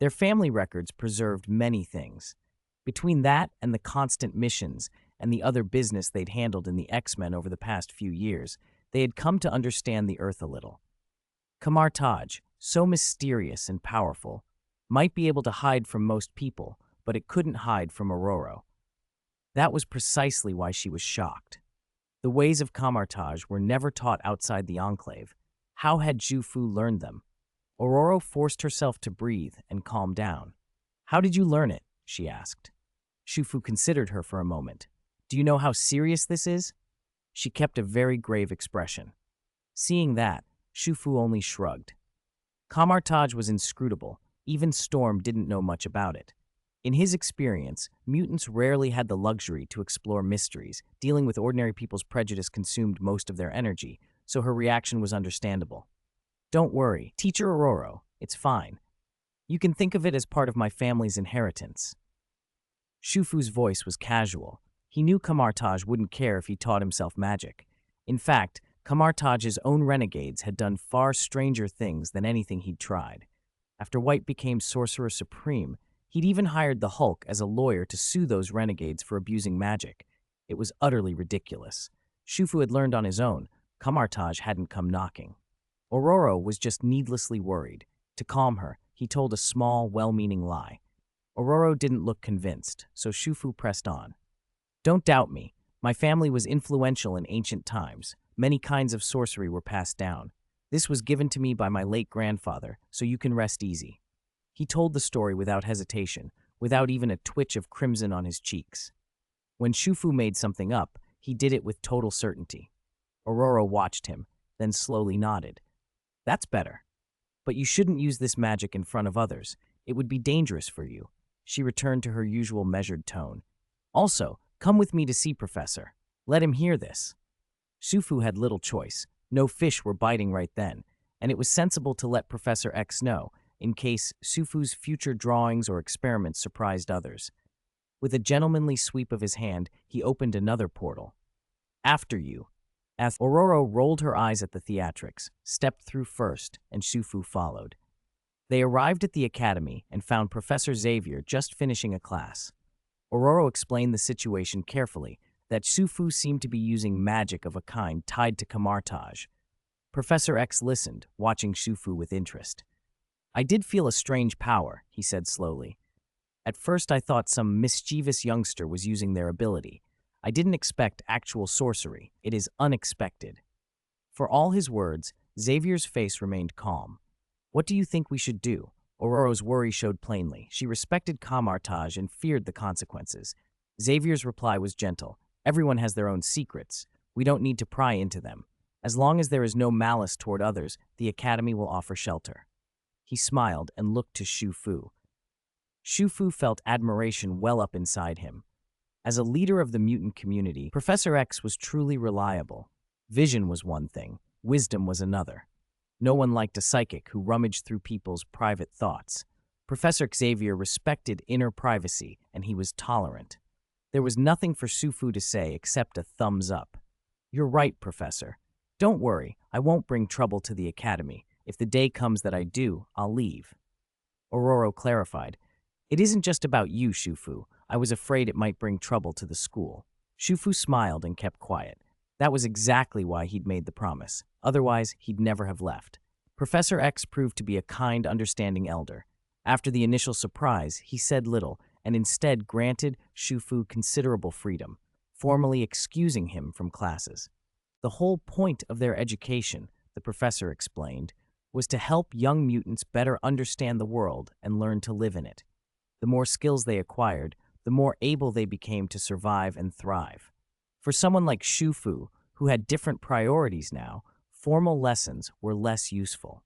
Their family records preserved many things. Between that and the constant missions and the other business they'd handled in the X-Men over the past few years, they had come to understand the Earth a little. Kamar-Taj, so mysterious and powerful, might be able to hide from most people, but it couldn't hide from Aurora. That was precisely why she was shocked. The ways of Kamar-Taj were never taught outside the Enclave. How had Zhu Fu learned them? Aurora forced herself to breathe and calm down. "How did you learn it?" she asked. Zhu Fu considered her for a moment. "Do you know how serious this is?" She kept a very grave expression. Seeing that, Zhu Fu only shrugged. Kamar-Taj was inscrutable. Even Storm didn't know much about it. In his experience, mutants rarely had the luxury to explore mysteries. Dealing with ordinary people's prejudice consumed most of their energy, so her reaction was understandable. "Don't worry, Teacher Aurora, it's fine. You can think of it as part of my family's inheritance." Zhu Fu's voice was casual. He knew Kamar-Taj wouldn't care if he taught himself magic. In fact, Kamar-Taj's own renegades had done far stranger things than anything he'd tried. After White became Sorcerer Supreme, he'd even hired the Hulk as a lawyer to sue those renegades for abusing magic. It was utterly ridiculous. Zhu Fu had learned on his own. Kamar-Taj hadn't come knocking. Aurora was just needlessly worried. To calm her, he told a small, well-meaning lie. Aurora didn't look convinced, so Zhu Fu pressed on. "Don't doubt me. My family was influential in ancient times. Many kinds of sorcery were passed down. This was given to me by my late grandfather, so you can rest easy." He told the story without hesitation, without even a twitch of crimson on his cheeks. When Zhu Fu made something up, he did it with total certainty. Aurora watched him, then slowly nodded. "That's better. But you shouldn't use this magic in front of others. It would be dangerous for you." She returned to her usual measured tone. "Also, come with me to see Professor. Let him hear this." Zhu Fu had little choice. No fish were biting right then, and it was sensible to let Professor X know, in case Zhu Fu's future drawings or experiments surprised others. With a gentlemanly sweep of his hand, he opened another portal. "After you." As Aurora rolled her eyes at the theatrics, stepped through first, and Zhu Fu followed. They arrived at the academy and found Professor Xavier just finishing a class. Aurora explained the situation carefully, that Zhu Fu seemed to be using magic of a kind tied to Kamar-Taj. Professor X listened, watching Zhu Fu with interest. "I did feel a strange power," he said slowly. "At first I thought some mischievous youngster was using their ability. I didn't expect actual sorcery. It is unexpected." For all his words, Xavier's face remained calm. "What do you think we should do?" Aurora's worry showed plainly. She respected Kamar-Taj and feared the consequences. Xavier's reply was gentle. "Everyone has their own secrets. We don't need to pry into them. As long as there is no malice toward others, the Academy will offer shelter." He smiled and looked to Zhu Fu. Zhu Fu felt admiration well up inside him. As a leader of the mutant community, Professor X was truly reliable. Vision was one thing, wisdom was another. No one liked a psychic who rummaged through people's private thoughts. Professor Xavier respected inner privacy, and he was tolerant. There was nothing for Zhu Fu to say except a thumbs up. "You're right, Professor. Don't worry, I won't bring trouble to the Academy. If the day comes that I do, I'll leave." Aurora clarified. "It isn't just about you, Zhu Fu. I was afraid it might bring trouble to the school." Zhu Fu smiled and kept quiet. That was exactly why he'd made the promise. Otherwise, he'd never have left. Professor X proved to be a kind, understanding elder. After the initial surprise, he said little, and instead granted Zhu Fu considerable freedom, formally excusing him from classes. The whole point of their education, the professor explained, was to help young mutants better understand the world and learn to live in it. The more skills they acquired, the more able they became to survive and thrive. For someone like Zhu Fu, who had different priorities now, formal lessons were less useful.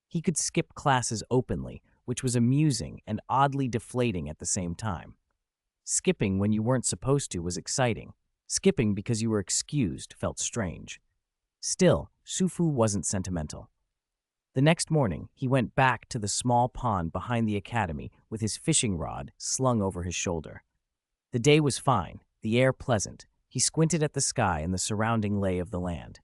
He could skip classes openly, which was amusing and oddly deflating at the same time. Skipping when you weren't supposed to was exciting. Skipping because you were excused felt strange. Still, Zhu Fu wasn't sentimental. The next morning, he went back to the small pond behind the academy with his fishing rod slung over his shoulder. The day was fine, the air pleasant. He squinted at the sky and the surrounding lay of the land.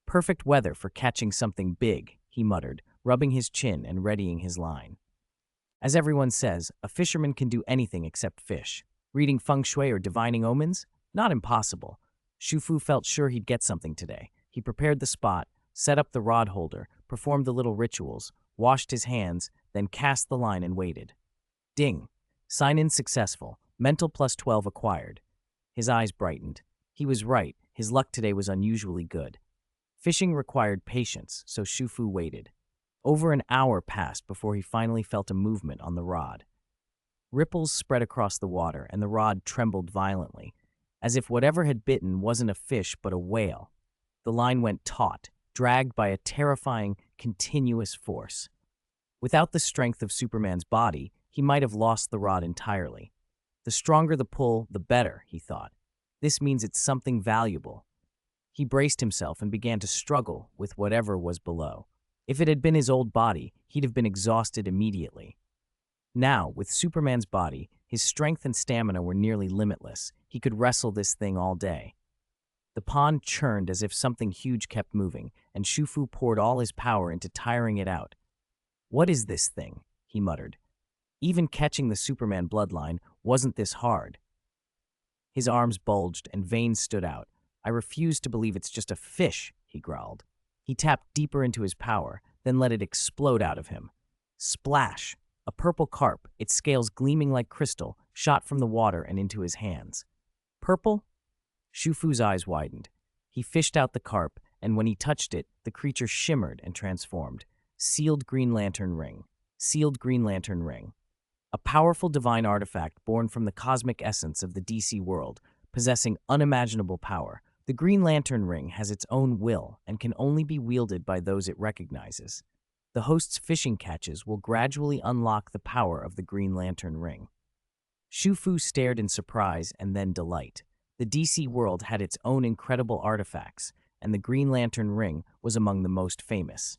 "Perfect weather for catching something big," he muttered, rubbing his chin and readying his line. As everyone says, a fisherman can do anything except fish. Reading feng shui or divining omens? Not impossible. Shufu felt sure he'd get something today. He prepared the spot, set up the rod holder, performed the little rituals, washed his hands, then cast the line and waited. Ding. Sign-in successful. Mental plus 12 acquired. His eyes brightened. He was right. His luck today was unusually good. Fishing required patience, so Shufu waited. Over an hour passed before he finally felt a movement on the rod. Ripples spread across the water, and the rod trembled violently, as if whatever had bitten wasn't a fish but a whale. The line went taut, dragged by a terrifying, continuous force. Without the strength of Superman's body, he might have lost the rod entirely. The stronger the pull, the better, he thought. This means it's something valuable. He braced himself and began to struggle with whatever was below. If it had been his old body, he'd have been exhausted immediately. Now, with Superman's body, his strength and stamina were nearly limitless. He could wrestle this thing all day. The pond churned as if something huge kept moving, and Shufu poured all his power into tiring it out. "What is this thing?" he muttered. Even catching the Superman bloodline wasn't this hard. His arms bulged and veins stood out. "I refuse to believe it's just a fish," he growled. He tapped deeper into his power, then let it explode out of him. Splash! A purple carp, its scales gleaming like crystal, shot from the water and into his hands. Purple? Shufu's eyes widened. He fished out the carp, and when he touched it, the creature shimmered and transformed. Sealed Green Lantern Ring. Sealed Green Lantern Ring. A powerful divine artifact born from the cosmic essence of the DC world, possessing unimaginable power. The Green Lantern Ring has its own will and can only be wielded by those it recognizes. The host's fishing catches will gradually unlock the power of the Green Lantern Ring. Shufu stared in surprise and then delight. The DC world had its own incredible artifacts, and the Green Lantern Ring was among the most famous.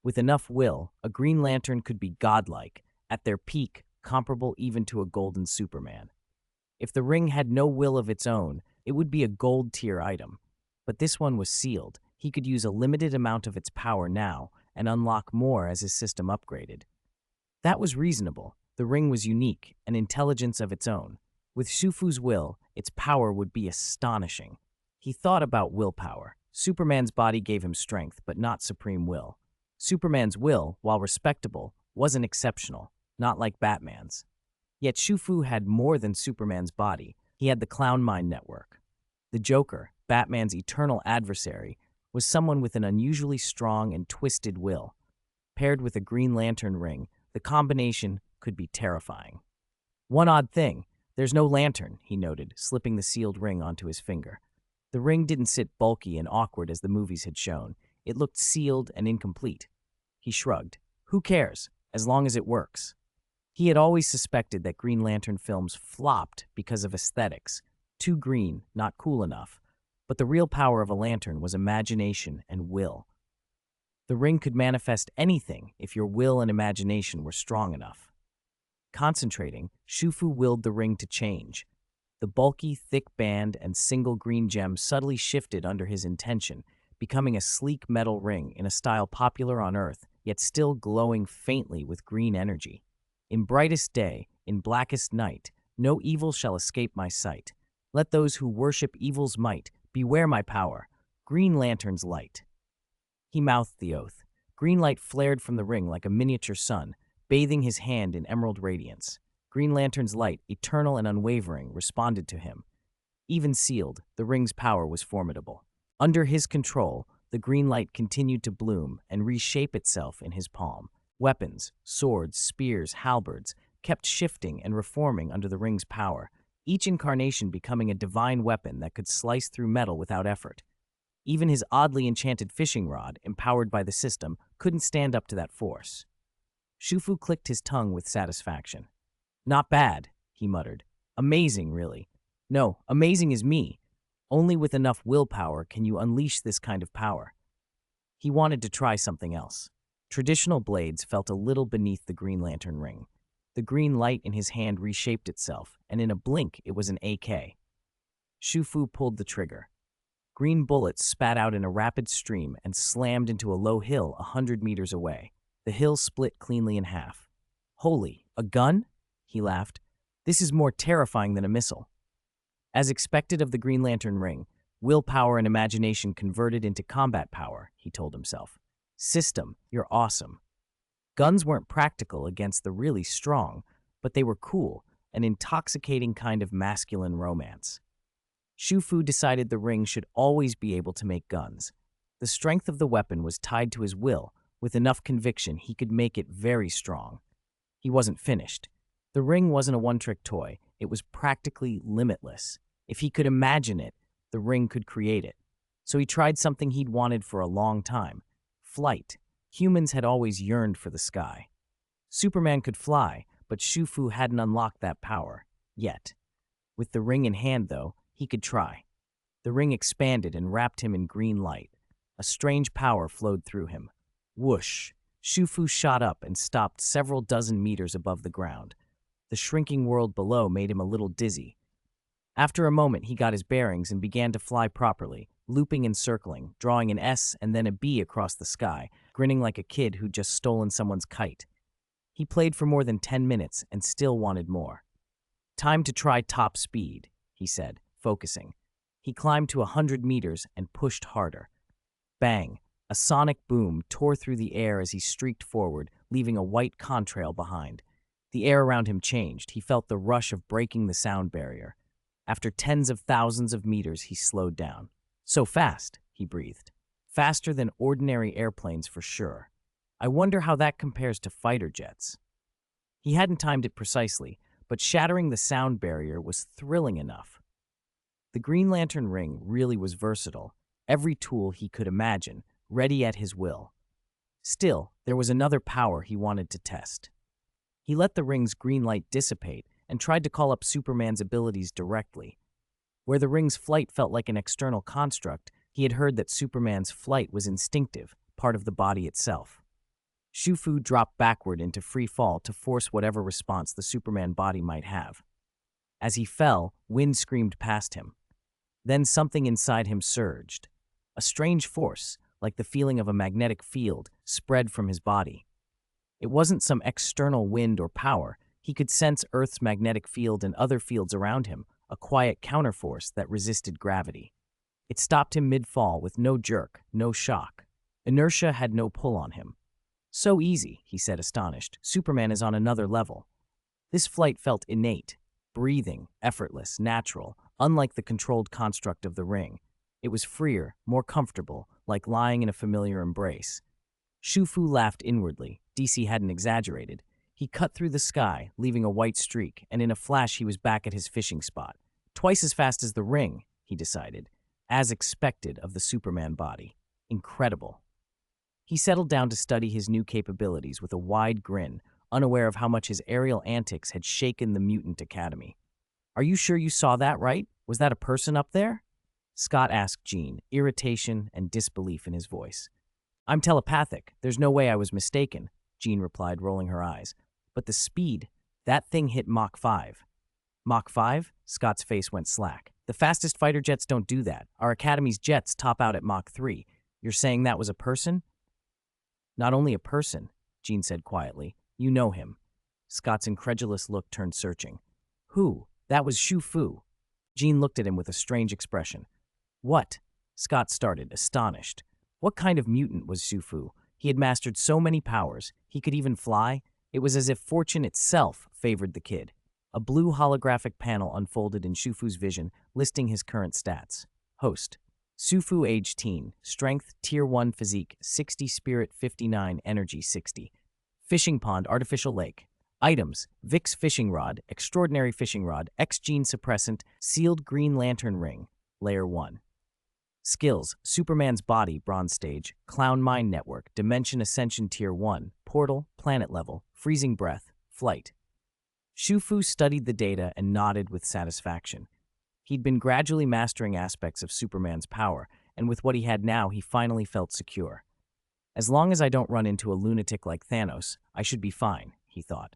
With enough will, a Green Lantern could be godlike, at their peak, comparable even to a golden Superman. If the ring had no will of its own, it would be a gold-tier item. But this one was sealed. He could use a limited amount of its power now and unlock more as his system upgraded. That was reasonable. The ring was unique, an intelligence of its own. With Shufu's will, its power would be astonishing. He thought about willpower. Superman's body gave him strength, but not supreme will. Superman's will, while respectable, wasn't exceptional, not like Batman's. Yet Shufu had more than Superman's body. He had the Clown Mind Network. The Joker, Batman's eternal adversary, was someone with an unusually strong and twisted will. Paired with a Green Lantern ring, the combination could be terrifying. One odd thing, there's no lantern, he noted, slipping the sealed ring onto his finger. The ring didn't sit bulky and awkward as the movies had shown. It looked sealed and incomplete. He shrugged. Who cares, as long as it works? He had always suspected that Green Lantern films flopped because of aesthetics. Too green, not cool enough. But the real power of a lantern was imagination and will. The ring could manifest anything if your will and imagination were strong enough. Concentrating, Shufu willed the ring to change. The bulky, thick band and single green gem subtly shifted under his intention, becoming a sleek metal ring in a style popular on Earth, yet still glowing faintly with green energy. In brightest day, in blackest night, no evil shall escape my sight. Let those who worship evil's might beware my power, Green Lantern's light. He mouthed the oath. Green light flared from the ring like a miniature sun, bathing his hand in emerald radiance. Green Lantern's light, eternal and unwavering, responded to him. Even sealed, the ring's power was formidable. Under his control, the green light continued to bloom and reshape itself in his palm. Weapons, swords, spears, halberds, kept shifting and reforming under the ring's power, each incarnation becoming a divine weapon that could slice through metal without effort. Even his oddly enchanted fishing rod, empowered by the system, couldn't stand up to that force. Shufu clicked his tongue with satisfaction. Not bad, he muttered. Amazing, really. No, amazing is me. Only with enough willpower can you unleash this kind of power. He wanted to try something else. Traditional blades felt a little beneath the Green Lantern ring. The green light in his hand reshaped itself, and in a blink it was an AK. Shufu pulled the trigger. Green bullets spat out in a rapid stream and slammed into a low hill 100 meters away. The hill split cleanly in half. Holy, a gun? He laughed. This is more terrifying than a missile. As expected of the Green Lantern ring, willpower and imagination converted into combat power, he told himself. System, you're awesome. Guns weren't practical against the really strong, but they were cool, an intoxicating kind of masculine romance. Shufu decided the ring should always be able to make guns. The strength of the weapon was tied to his will. With enough conviction, he could make it very strong. He wasn't finished. The ring wasn't a one-trick toy. It was practically limitless. If he could imagine it, the ring could create it. So he tried something he'd wanted for a long time. Flight. Humans had always yearned for the sky. Superman could fly, but Shufu hadn't unlocked that power. Yet. With the ring in hand, though, he could try. The ring expanded and wrapped him in green light. A strange power flowed through him. Whoosh! Shufu shot up and stopped several dozen meters above the ground. The shrinking world below made him a little dizzy. After a moment, he got his bearings and began to fly properly, looping and circling, drawing an S and then a B across the sky, grinning like a kid who'd just stolen someone's kite. He played for more than 10 minutes and still wanted more. Time to try top speed, he said, focusing. He climbed to 100 meters and pushed harder. Bang! A sonic boom tore through the air as he streaked forward, leaving a white contrail behind. The air around him changed. He felt the rush of breaking the sound barrier. After tens of thousands of meters, he slowed down. So fast, he breathed. Faster than ordinary airplanes for sure. I wonder how that compares to fighter jets. He hadn't timed it precisely, but shattering the sound barrier was thrilling enough. The Green Lantern ring really was versatile. Every tool he could imagine, ready at his will. Still, there was another power he wanted to test. He let the ring's green light dissipate and tried to call up Superman's abilities directly. Where the ring's flight felt like an external construct, he had heard that Superman's flight was instinctive, part of the body itself. Shufu dropped backward into free fall to force whatever response the Superman body might have. As he fell, wind screamed past him. Then something inside him surged. A strange force, like the feeling of a magnetic field, spread from his body. It wasn't some external wind or power. He could sense Earth's magnetic field and other fields around him, a quiet counterforce that resisted gravity. It stopped him mid-fall with no jerk, no shock. Inertia had no pull on him. So easy, he said, astonished. Superman is on another level. This flight felt innate, breathing, effortless, natural, unlike the controlled construct of the ring. It was freer, more comfortable, like lying in a familiar embrace. Shufu laughed inwardly. DC hadn't exaggerated. He cut through the sky, leaving a white streak, and in a flash he was back at his fishing spot. Twice as fast as the ring, he decided, as expected of the Superman body. Incredible. He settled down to study his new capabilities with a wide grin, unaware of how much his aerial antics had shaken the Mutant Academy. "Are you sure you saw that right? Was that a person up there?" Scott asked Jean, irritation and disbelief in his voice. "I'm telepathic. There's no way I was mistaken," Jean replied, rolling her eyes. "But the speed, that thing hit Mach 5. Mach 5? Scott's face went slack. "The fastest fighter jets don't do that. Our Academy's jets top out at Mach 3. You're saying that was a person?" "Not only a person," Jean said quietly. "You know him." Scott's incredulous look turned searching. "Who? That was Shufu." Jean looked at him with a strange expression. "What?" Scott started, astonished. What kind of mutant was Shufu? He had mastered so many powers. He could even fly. It was as if fortune itself favored the kid. A blue holographic panel unfolded in Shufu's vision, listing his current stats. Host: Shufu, age teen, strength tier 1, physique 60, spirit 59, energy 60. Fishing pond, artificial lake. Items: Vic's fishing rod, extraordinary fishing rod, X-gene suppressant, sealed Green Lantern ring, layer 1. Skills: Superman's body, bronze stage, clown mind network, dimension ascension tier 1, portal, planet level, freezing breath, flight. Shufu studied the data and nodded with satisfaction. He'd been gradually mastering aspects of Superman's power, and with what he had now, he finally felt secure. As long as I don't run into a lunatic like Thanos, I should be fine, he thought.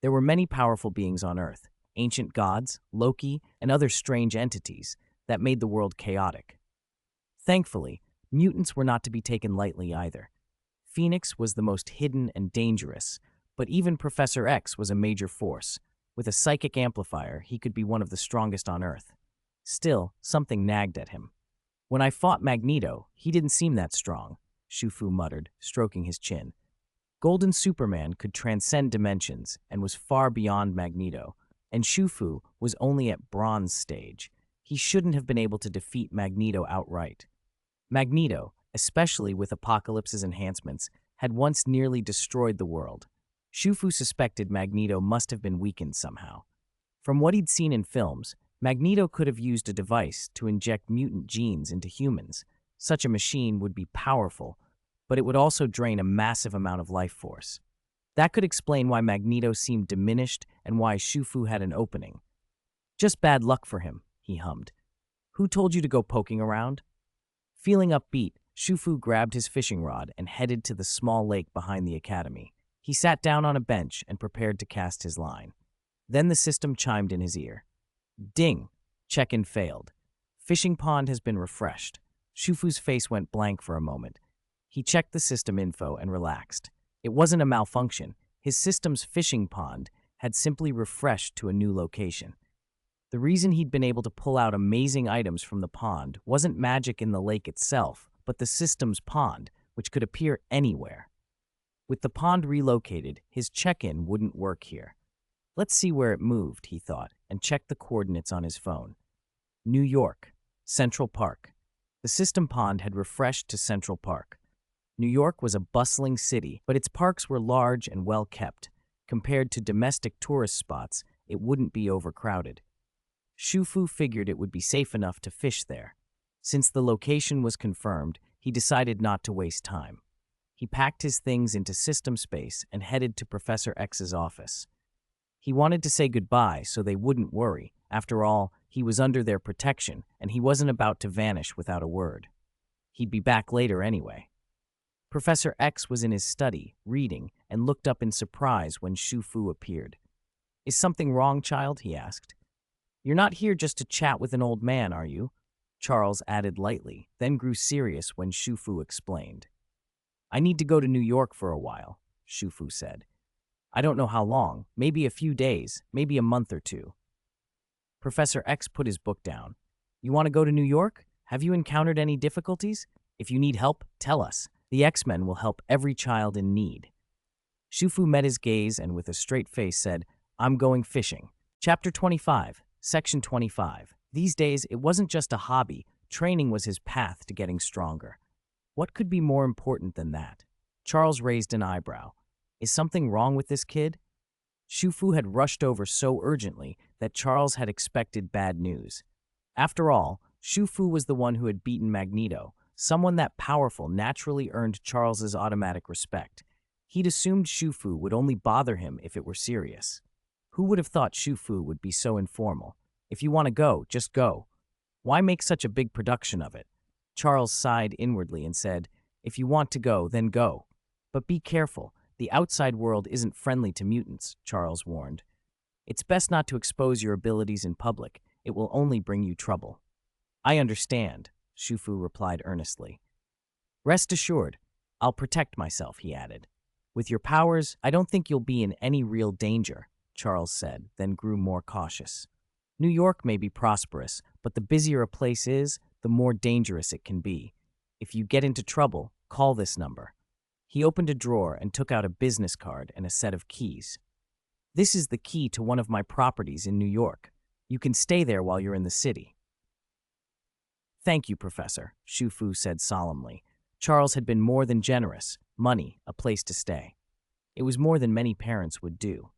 There were many powerful beings on Earth, ancient gods, Loki, and other strange entities that made the world chaotic. Thankfully, mutants were not to be taken lightly either. Phoenix was the most hidden and dangerous, But even Professor X was a major force. With a psychic amplifier, he could be one of the strongest on Earth. Still, something nagged at him. When I fought Magneto, he didn't seem that strong, Shufu muttered, stroking his chin. Golden Superman could transcend dimensions and was far beyond Magneto, and Shufu was only at bronze stage. He shouldn't have been able to defeat Magneto outright. Magneto, especially with Apocalypse's enhancements, had once nearly destroyed the world. Shufu suspected Magneto must have been weakened somehow. From what he'd seen in films, Magneto could have used a device to inject mutant genes into humans. Such a machine would be powerful, but it would also drain a massive amount of life force. That could explain why Magneto seemed diminished and why Shufu had an opening. Just bad luck for him, he hummed. Who told you to go poking around? Feeling upbeat, Shufu grabbed his fishing rod and headed to the small lake behind the academy. He sat down on a bench and prepared to cast his line. Then the system chimed in his ear. Ding! Check-in failed. Fishing pond has been refreshed. Shufu's face went blank for a moment. He checked the system info and relaxed. It wasn't a malfunction. His system's fishing pond had simply refreshed to a new location. The reason he'd been able to pull out amazing items from the pond wasn't magic in the lake itself, but the system's pond, which could appear anywhere. With the pond relocated, his check-in wouldn't work here. Let's see where it moved, he thought, and checked the coordinates on his phone. New York, Central Park. The system pond had refreshed to Central Park. New York was a bustling city, but its parks were large and well-kept. Compared to domestic tourist spots, it wouldn't be overcrowded. Shufu figured it would be safe enough to fish there. Since the location was confirmed, he decided not to waste time. He packed his things into system space and headed to Professor X's office. He wanted to say goodbye so they wouldn't worry. After all, he was under their protection, and he wasn't about to vanish without a word. He'd be back later anyway. Professor X was in his study, reading, and looked up in surprise when Shufu appeared. Is something wrong, child? He asked. You're not here just to chat with an old man, are you? Charles added lightly, then grew serious when Shufu explained. I need to go to New York for a while, Shufu said. I don't know how long, maybe a few days, maybe a month or two. Professor X put his book down. You want to go to New York? Have you encountered any difficulties? If you need help, tell us. The X-Men will help every child in need. Shufu met his gaze and with a straight face said, I'm going fishing. Chapter 25, Section 25. These days, it wasn't just a hobby. Training was his path to getting stronger. What could be more important than that? Charles raised an eyebrow. Is something wrong with this kid? Shufu had rushed over so urgently that Charles had expected bad news. After all, Shufu was the one who had beaten Magneto. Someone that powerful naturally earned Charles's automatic respect. He'd assumed Shufu would only bother him if it were serious. Who would have thought Shufu would be so informal? If you want to go, just go. Why make such a big production of it? Charles sighed inwardly and said, If you want to go, then go. But be careful. The outside world isn't friendly to mutants, Charles warned. It's best not to expose your abilities in public. It will only bring you trouble. I understand, Shufu replied earnestly. Rest assured, I'll protect myself, he added. With your powers, I don't think you'll be in any real danger, Charles said, then grew more cautious. New York may be prosperous, but the busier a place is, the more dangerous it can be. If you get into trouble, call this number. He opened a drawer and took out a business card and a set of keys. This is the key to one of my properties in New York. You can stay there while you're in the city. Thank you, Professor, Shufu said solemnly. Charles had been more than generous. Money, a place to stay. It was more than many parents would do.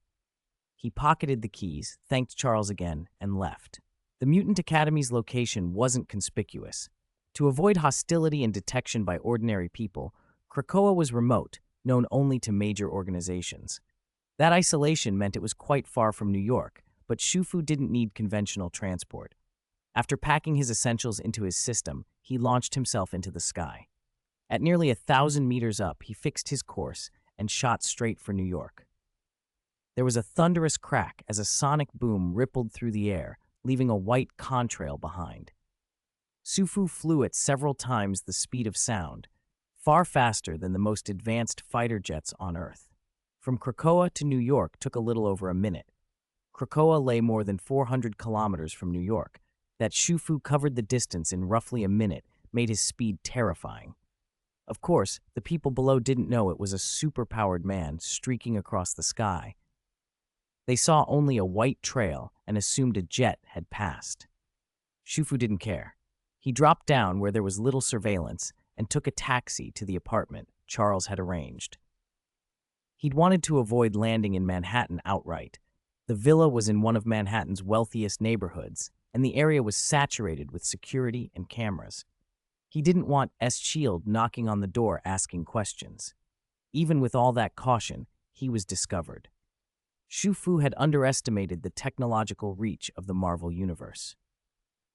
He pocketed the keys, thanked Charles again, and left. The Mutant Academy's location wasn't conspicuous. To avoid hostility and detection by ordinary people, Krakoa was remote, known only to major organizations. That isolation meant it was quite far from New York, but Shufu didn't need conventional transport. After packing his essentials into his system, he launched himself into the sky. At nearly 1,000 meters up, he fixed his course and shot straight for New York. There was a thunderous crack as a sonic boom rippled through the air, leaving a white contrail behind. Shufu flew at several times the speed of sound, far faster than the most advanced fighter jets on Earth. From Krakoa to New York took a little over a minute. Krakoa lay more than 400 kilometers from New York. That Shufu covered the distance in roughly a minute made his speed terrifying. Of course, the people below didn't know it was a super-powered man streaking across the sky. They saw only a white trail and assumed a jet had passed. Shufu didn't care. He dropped down where there was little surveillance and took a taxi to the apartment Charles had arranged. He'd wanted to avoid landing in Manhattan outright. The villa was in one of Manhattan's wealthiest neighborhoods, and the area was saturated with security and cameras. He didn't want S-Shield knocking on the door asking questions. Even with all that caution, he was discovered. Shufu had underestimated the technological reach of the Marvel Universe.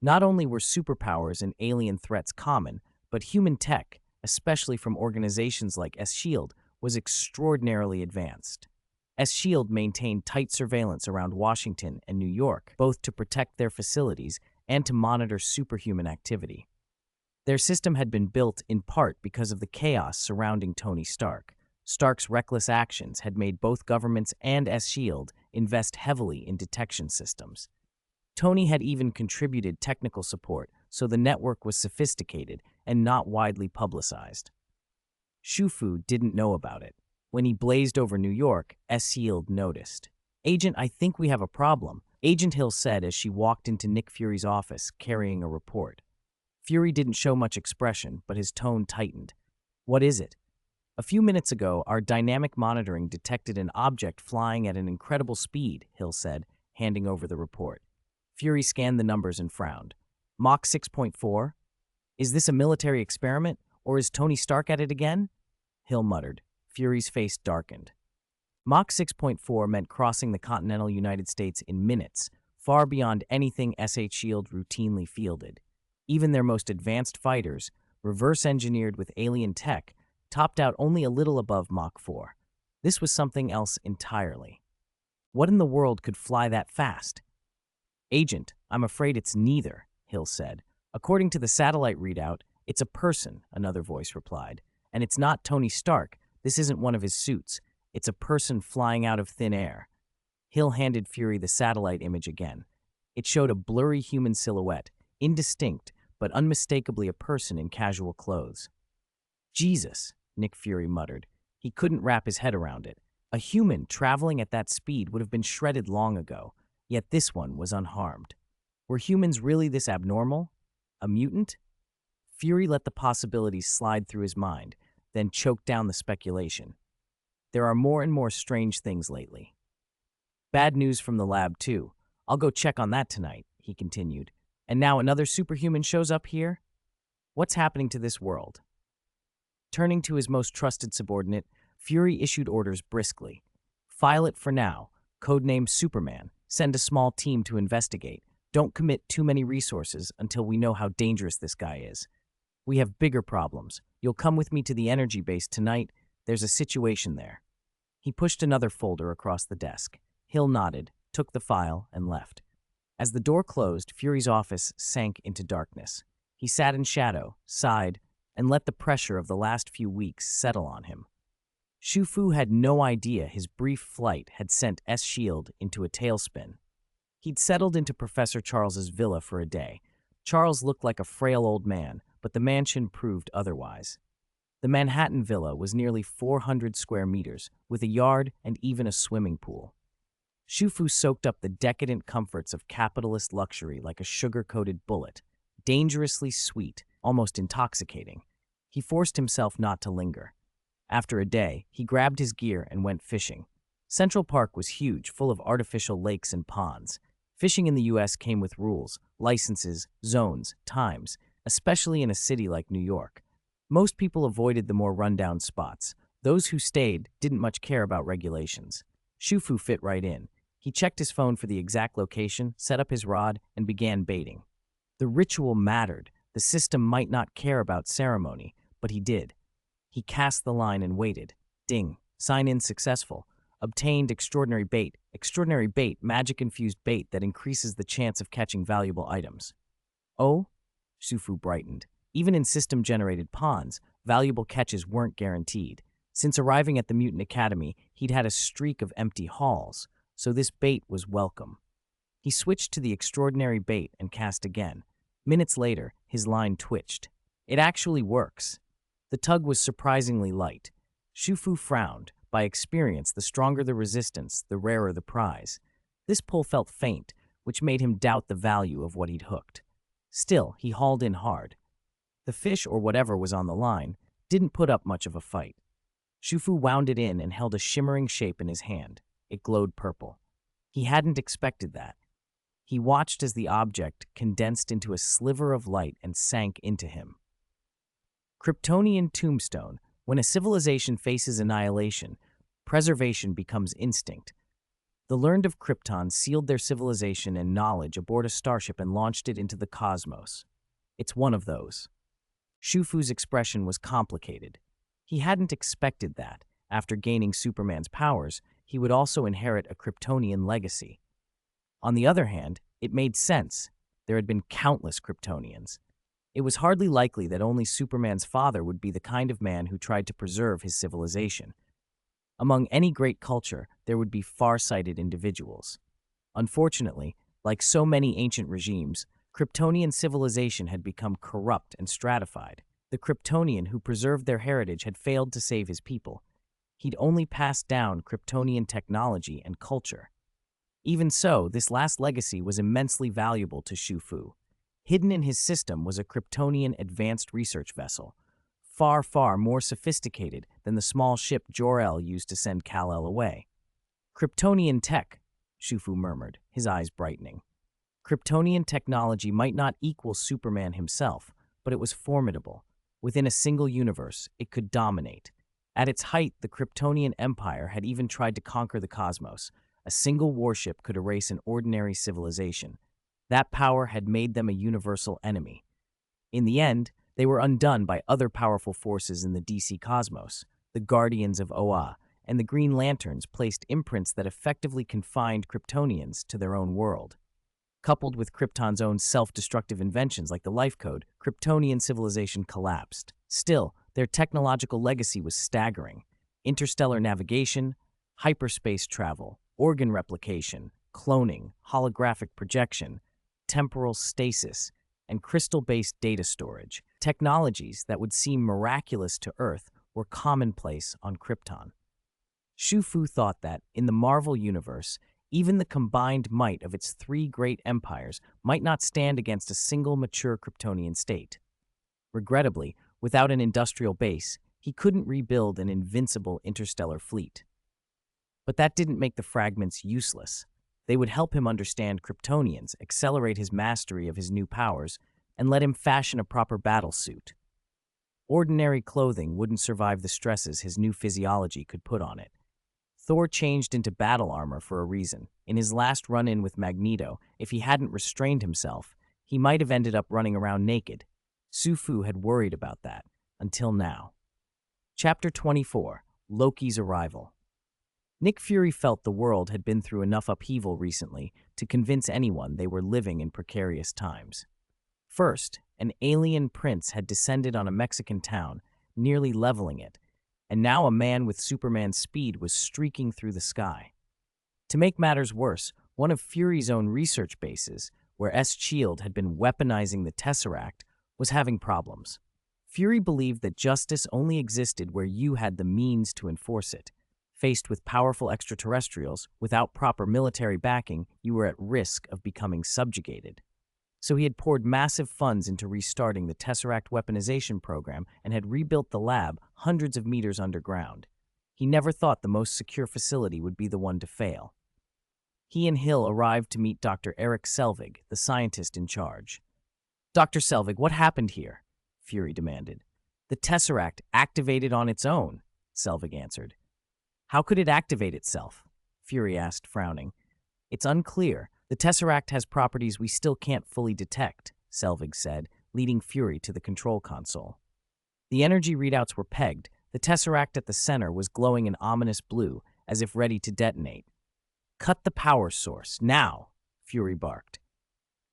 Not only were superpowers and alien threats common, but human tech, especially from organizations like S-Shield, was extraordinarily advanced. S-Shield maintained tight surveillance around Washington and New York, both to protect their facilities and to monitor superhuman activity. Their system had been built in part because of the chaos surrounding Tony Stark. Stark's reckless actions had made both governments and S-Shield invest heavily in detection systems. Tony had even contributed technical support, so the network was sophisticated and not widely publicized. Shufu didn't know about it. When he blazed over New York, S-Shield noticed. "Agent, I think we have a problem," Agent Hill said as she walked into Nick Fury's office carrying a report. Fury didn't show much expression, but his tone tightened. "What is it?" "A few minutes ago, our dynamic monitoring detected an object flying at an incredible speed," Hill said, handing over the report. Fury scanned the numbers and frowned. "Mach 6.4? Is this a military experiment, or is Tony Stark at it again?" Hill muttered. Fury's face darkened. Mach 6.4 meant crossing the continental United States in minutes, far beyond anything SH Shield routinely fielded. Even their most advanced fighters, reverse-engineered with alien tech, topped out only a little above Mach 4. This was something else entirely. What in the world could fly that fast? "Agent, I'm afraid it's neither," Hill said. "According to the satellite readout, it's a person," another voice replied. "And it's not Tony Stark. This isn't one of his suits. It's a person flying out of thin air." Hill handed Fury the satellite image again. It showed a blurry human silhouette, indistinct, but unmistakably a person in casual clothes. "Jesus," Nick Fury muttered. He couldn't wrap his head around it. A human traveling at that speed would have been shredded long ago, yet this one was unharmed. Were humans really this abnormal? A mutant? Fury let the possibilities slide through his mind, then choked down the speculation. There are more and more strange things lately. "Bad news from the lab, too. I'll go check on that tonight," he continued. "And now another superhuman shows up here? What's happening to this world?" Turning to his most trusted subordinate, Fury issued orders briskly. "File it for now. Codename Superman. Send a small team to investigate. Don't commit too many resources until we know how dangerous this guy is. We have bigger problems. You'll come with me to the energy base tonight. There's a situation there." He pushed another folder across the desk. Hill nodded, took the file, and left. As the door closed, Fury's office sank into darkness. He sat in shadow, sighed, and let the pressure of the last few weeks settle on him. Shufu had no idea his brief flight had sent S-Shield into a tailspin. He'd settled into Professor Charles's villa for a day. Charles looked like a frail old man, but the mansion proved otherwise. The Manhattan villa was nearly 400 square meters, with a yard and even a swimming pool. Shufu soaked up the decadent comforts of capitalist luxury like a sugar-coated bullet, dangerously sweet, almost intoxicating. He forced himself not to linger. After a day, he grabbed his gear and went fishing. Central Park was huge, full of artificial lakes and ponds. Fishing in the U.S. came with rules, licenses, zones, times, especially in a city like New York. Most people avoided the more rundown spots. Those who stayed didn't much care about regulations. Shufu fit right in. He checked his phone for the exact location, set up his rod, and began baiting. The ritual mattered. The system might not care about ceremony, but he did. He cast the line and waited. Ding. Sign-in successful. Obtained extraordinary bait. Extraordinary bait, magic-infused bait that increases the chance of catching valuable items. Oh? Shufu brightened. Even in system-generated ponds, valuable catches weren't guaranteed. Since arriving at the Mutant Academy, he'd had a streak of empty halls, so this bait was welcome. He switched to the extraordinary bait and cast again. Minutes later, his line twitched. It actually works. The tug was surprisingly light. Shufu frowned. By experience, the stronger the resistance, the rarer the prize. This pull felt faint, which made him doubt the value of what he'd hooked. Still, he hauled in hard. The fish, or whatever was on the line, didn't put up much of a fight. Shufu wound it in and held a shimmering shape in his hand. It glowed purple. He hadn't expected that. He watched as the object condensed into a sliver of light and sank into him. Kryptonian tombstone. When a civilization faces annihilation, preservation becomes instinct. The learned of Krypton sealed their civilization and knowledge aboard a starship and launched it into the cosmos. It's one of those. Shufu's expression was complicated. He hadn't expected that, after gaining Superman's powers, he would also inherit a Kryptonian legacy. On the other hand, it made sense. There had been countless Kryptonians. It was hardly likely that only Superman's father would be the kind of man who tried to preserve his civilization. Among any great culture, there would be far-sighted individuals. Unfortunately, like so many ancient regimes, Kryptonian civilization had become corrupt and stratified. The Kryptonian who preserved their heritage had failed to save his people. He'd only passed down Kryptonian technology and culture. Even so, this last legacy was immensely valuable to Shufu. Hidden in his system was a Kryptonian advanced research vessel, far, far more sophisticated than the small ship Jor-El used to send Kal-El away. Kryptonian tech, Shufu murmured, his eyes brightening. Kryptonian technology might not equal Superman himself, but it was formidable. Within a single universe, it could dominate. At its height, the Kryptonian Empire had even tried to conquer the cosmos. A single warship could erase an ordinary civilization. That power had made them a universal enemy. In the end, they were undone by other powerful forces in the DC cosmos. The Guardians of Oa and the Green Lanterns placed imprints that effectively confined Kryptonians to their own world. Coupled with Krypton's own self-destructive inventions like the Life Code, Kryptonian civilization collapsed. Still, their technological legacy was staggering. Interstellar navigation, hyperspace travel, organ replication, cloning, holographic projection, temporal stasis, and crystal-based data storage. Technologies that would seem miraculous to Earth were commonplace on Krypton. Shufu thought that, in the Marvel universe, even the combined might of its three great empires might not stand against a single mature Kryptonian state. Regrettably, without an industrial base, he couldn't rebuild an invincible interstellar fleet. But that didn't make the fragments useless. They would help him understand Kryptonians, accelerate his mastery of his new powers, and let him fashion a proper battle suit. Ordinary clothing wouldn't survive the stresses his new physiology could put on it. Thor changed into battle armor for a reason. In his last run-in with Magneto, if he hadn't restrained himself, he might have ended up running around naked. Shufu had worried about that, until now. Chapter 24, Loki's Arrival. Nick Fury felt the world had been through enough upheaval recently to convince anyone they were living in precarious times. First, an alien prince had descended on a Mexican town, nearly leveling it, and now a man with Superman's speed was streaking through the sky. To make matters worse, one of Fury's own research bases, where S.H.I.E.L.D. had been weaponizing the Tesseract, was having problems. Fury believed that justice only existed where you had the means to enforce it. Faced with powerful extraterrestrials, without proper military backing, you were at risk of becoming subjugated. So he had poured massive funds into restarting the Tesseract weaponization program and had rebuilt the lab hundreds of meters underground. He never thought the most secure facility would be the one to fail. He and Hill arrived to meet Dr. Eric Selvig, the scientist in charge. "Dr. Selvig, what happened here?" Fury demanded. "The Tesseract activated on its own," Selvig answered. "How could it activate itself?" Fury asked, frowning. "It's unclear. The Tesseract has properties we still can't fully detect," Selvig said, leading Fury to the control console. The energy readouts were pegged. The Tesseract at the center was glowing an ominous blue, as if ready to detonate. "Cut the power source, now!" Fury barked.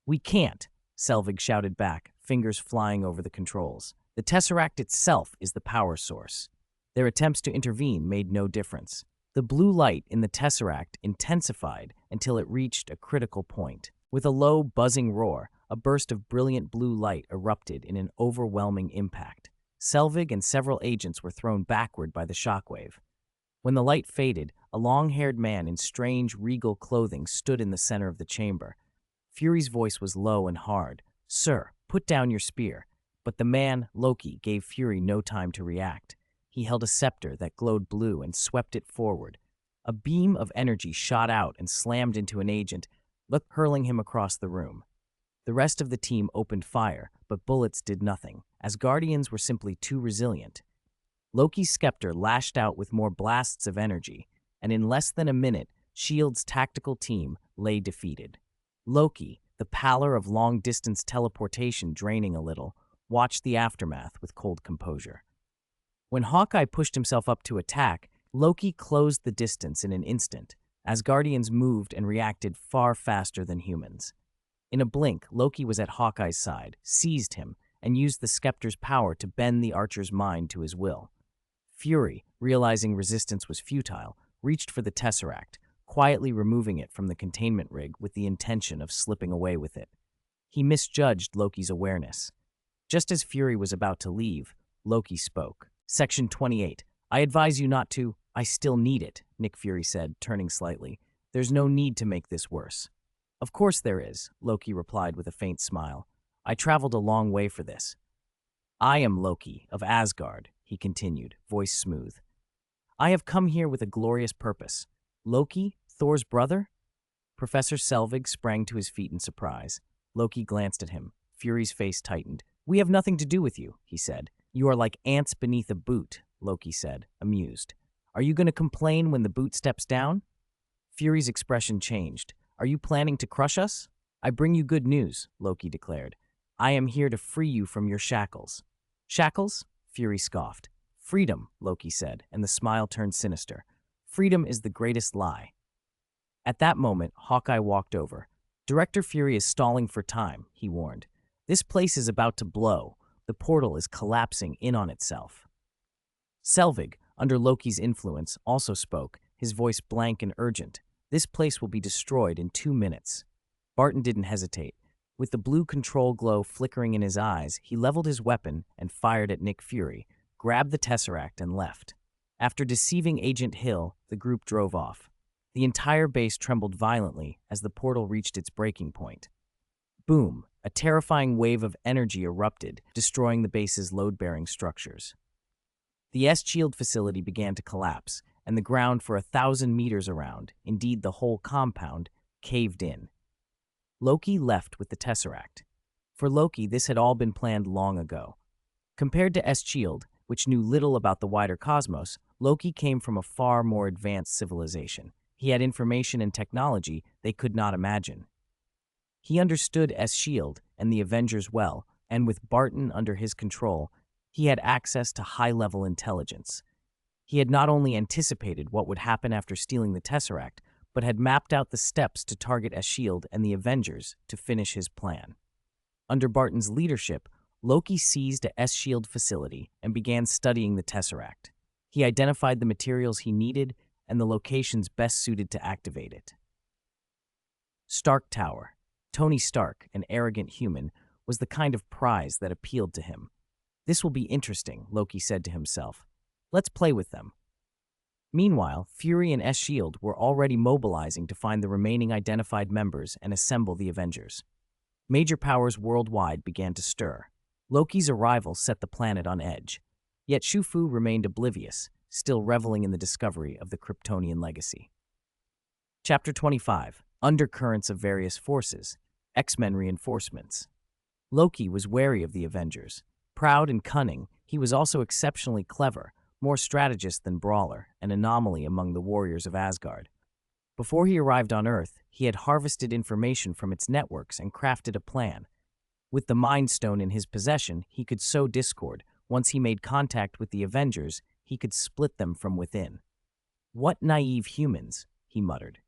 "We can't," Selvig shouted back, fingers flying over the controls. "The Tesseract itself is the power source." Their attempts to intervene made no difference. The blue light in the tesseract intensified until it reached a critical point. With a low, buzzing roar, a burst of brilliant blue light erupted in an overwhelming impact. Selvig and several agents were thrown backward by the shockwave. When the light faded, a long-haired man in strange, regal clothing stood in the center of the chamber. Fury's voice was low and hard. "Sir, put down your spear." But the man, Loki, gave Fury no time to react. He held a scepter that glowed blue and swept it forward. A beam of energy shot out and slammed into an agent, hurling him across the room. The rest of the team opened fire, but bullets did nothing, as Guardians were simply too resilient. Loki's scepter lashed out with more blasts of energy, and in less than a minute, S.H.I.E.L.D.'s tactical team lay defeated. Loki, the pallor of long-distance teleportation draining a little, watched the aftermath with cold composure. When Hawkeye pushed himself up to attack, Loki closed the distance in an instant, as Guardians moved and reacted far faster than humans. In a blink, Loki was at Hawkeye's side, seized him, and used the scepter's power to bend the archer's mind to his will. Fury, realizing resistance was futile, reached for the tesseract, quietly removing it from the containment rig with the intention of slipping away with it. He misjudged Loki's awareness. Just as Fury was about to leave, Loki spoke. Section 28. "I advise you not to—" "I still need it," Nick Fury said, turning slightly. "There's no need to make this worse." "Of course there is," Loki replied with a faint smile. "I traveled a long way for this." "I am Loki, of Asgard," he continued, voice smooth. "I have come here with a glorious purpose." "Loki, Thor's brother?" Professor Selvig sprang to his feet in surprise. Loki glanced at him. Fury's face tightened. "We have nothing to do with you," he said. "You are like ants beneath a boot," Loki said, amused. "Are you going to complain when the boot steps down?" Fury's expression changed. "Are you planning to crush us?" "I bring you good news," Loki declared. "I am here to free you from your shackles." "Shackles?" Fury scoffed. "Freedom," Loki said, and the smile turned sinister. "Freedom is the greatest lie." At that moment, Hawkeye walked over. "Director Fury is stalling for time," he warned. "This place is about to blow. The portal is collapsing in on itself." Selvig, under Loki's influence, also spoke, his voice blank and urgent. "This place will be destroyed in 2 minutes." Barton didn't hesitate. With the blue control glow flickering in his eyes, he leveled his weapon and fired at Nick Fury, grabbed the tesseract, and left. After deceiving Agent Hill, the group drove off. The entire base trembled violently as the portal reached its breaking point. Boom! A terrifying wave of energy erupted, destroying the base's load-bearing structures. The S.H.I.E.L.D. facility began to collapse, and the ground for 1,000 meters around, indeed the whole compound, caved in. Loki left with the tesseract. For Loki, this had all been planned long ago. Compared to S.H.I.E.L.D., which knew little about the wider cosmos, Loki came from a far more advanced civilization. He had information and technology they could not imagine. He understood S.H.I.E.L.D. and the Avengers well, and with Barton under his control, he had access to high-level intelligence. He had not only anticipated what would happen after stealing the Tesseract, but had mapped out the steps to target S.H.I.E.L.D. and the Avengers to finish his plan. Under Barton's leadership, Loki seized a S.H.I.E.L.D. facility and began studying the Tesseract. He identified the materials he needed and the locations best suited to activate it. Stark Tower. Tony Stark, an arrogant human, was the kind of prize that appealed to him. "This will be interesting," Loki said to himself. "Let's play with them." Meanwhile, Fury and S.H.I.E.L.D. were already mobilizing to find the remaining identified members and assemble the Avengers. Major powers worldwide began to stir. Loki's arrival set the planet on edge. Yet Shufu remained oblivious, still reveling in the discovery of the Kryptonian legacy. Chapter 25. Undercurrents of Various Forces. X-Men Reinforcements. Loki was wary of the Avengers. Proud and cunning, he was also exceptionally clever, more strategist than brawler, an anomaly among the warriors of Asgard. Before he arrived on Earth, he had harvested information from its networks and crafted a plan. With the Mind Stone in his possession, he could sow discord. Once he made contact with the Avengers, he could split them from within. "What naive humans," he muttered,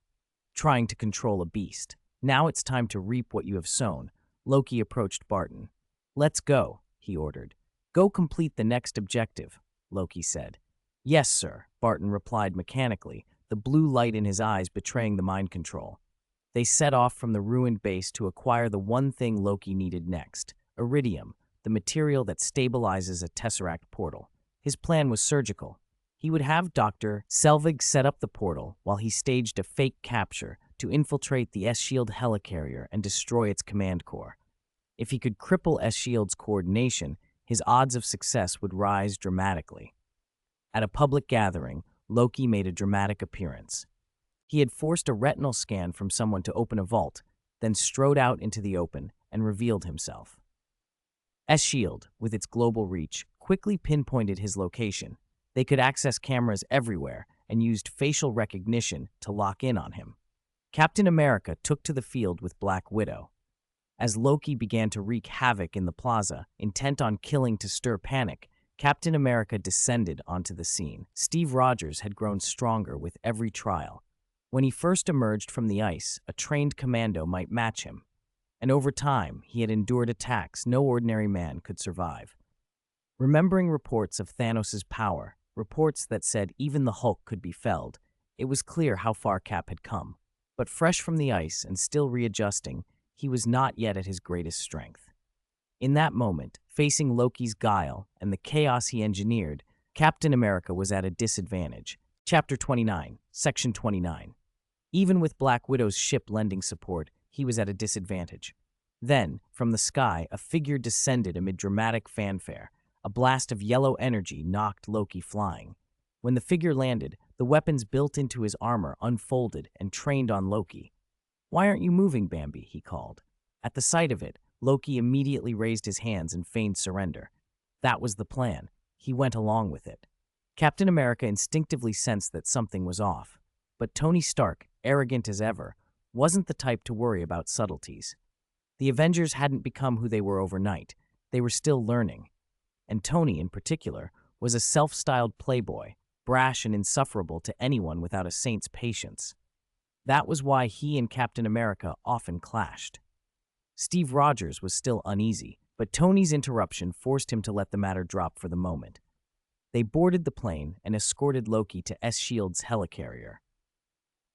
"trying to control a beast. Now it's time to reap what you have sown." Loki approached Barton. "Let's go," he ordered. "Go complete the next objective," Loki said. Yes, sir, Barton replied mechanically, the blue light in his eyes betraying the mind control. They set off from the ruined base to acquire the one thing Loki needed next, iridium, the material that stabilizes a tesseract portal. His plan was surgical. He would have Dr. Selvig set up the portal while he staged a fake capture to infiltrate the S-Shield helicarrier and destroy its command core. If he could cripple S-Shield's coordination, his odds of success would rise dramatically. At a public gathering, Loki made a dramatic appearance. He had forced a retinal scan from someone to open a vault, then strode out into the open and revealed himself. S-Shield, with its global reach, quickly pinpointed his location. They could access cameras everywhere and used facial recognition to lock in on him. Captain America took to the field with Black Widow. As Loki began to wreak havoc in the plaza, intent on killing to stir panic, Captain America descended onto the scene. Steve Rogers had grown stronger with every trial. When he first emerged from the ice, a trained commando might match him. And over time, he had endured attacks no ordinary man could survive. Remembering reports of Thanos' power, reports that said even the Hulk could be felled, it was clear how far Cap had come. But fresh from the ice and still readjusting, he was not yet at his greatest strength. In that moment, facing Loki's guile and the chaos he engineered, Captain America was at a disadvantage. Chapter 29, Section 29. Even with Black Widow's ship lending support, he was at a disadvantage. Then, from the sky, a figure descended amid dramatic fanfare. A blast of yellow energy knocked Loki flying. When the figure landed, the weapons built into his armor unfolded and trained on Loki. "Why aren't you moving, Bambi?" he called. At the sight of it, Loki immediately raised his hands and feigned surrender. That was the plan. He went along with it. Captain America instinctively sensed that something was off. But Tony Stark, arrogant as ever, wasn't the type to worry about subtleties. The Avengers hadn't become who they were overnight. They were still learning. And Tony, in particular, was a self-styled playboy, brash and insufferable to anyone without a saint's patience. That was why he and Captain America often clashed. Steve Rogers was still uneasy, but Tony's interruption forced him to let the matter drop for the moment. They boarded the plane and escorted Loki to S-Shield's helicarrier.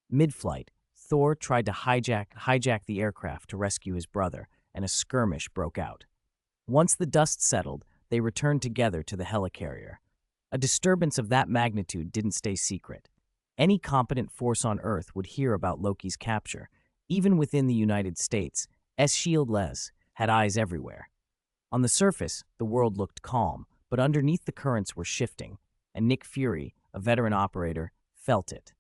Mid-flight, Thor tried to hijack the aircraft to rescue his brother, and a skirmish broke out. Once the dust settled, they returned together to the helicarrier. A disturbance of that magnitude didn't stay secret. Any competent force on Earth would hear about Loki's capture. Even within the United States, S-Shield had eyes everywhere. On the surface, the world looked calm, but underneath the currents were shifting, and Nick Fury, a veteran operator, felt it.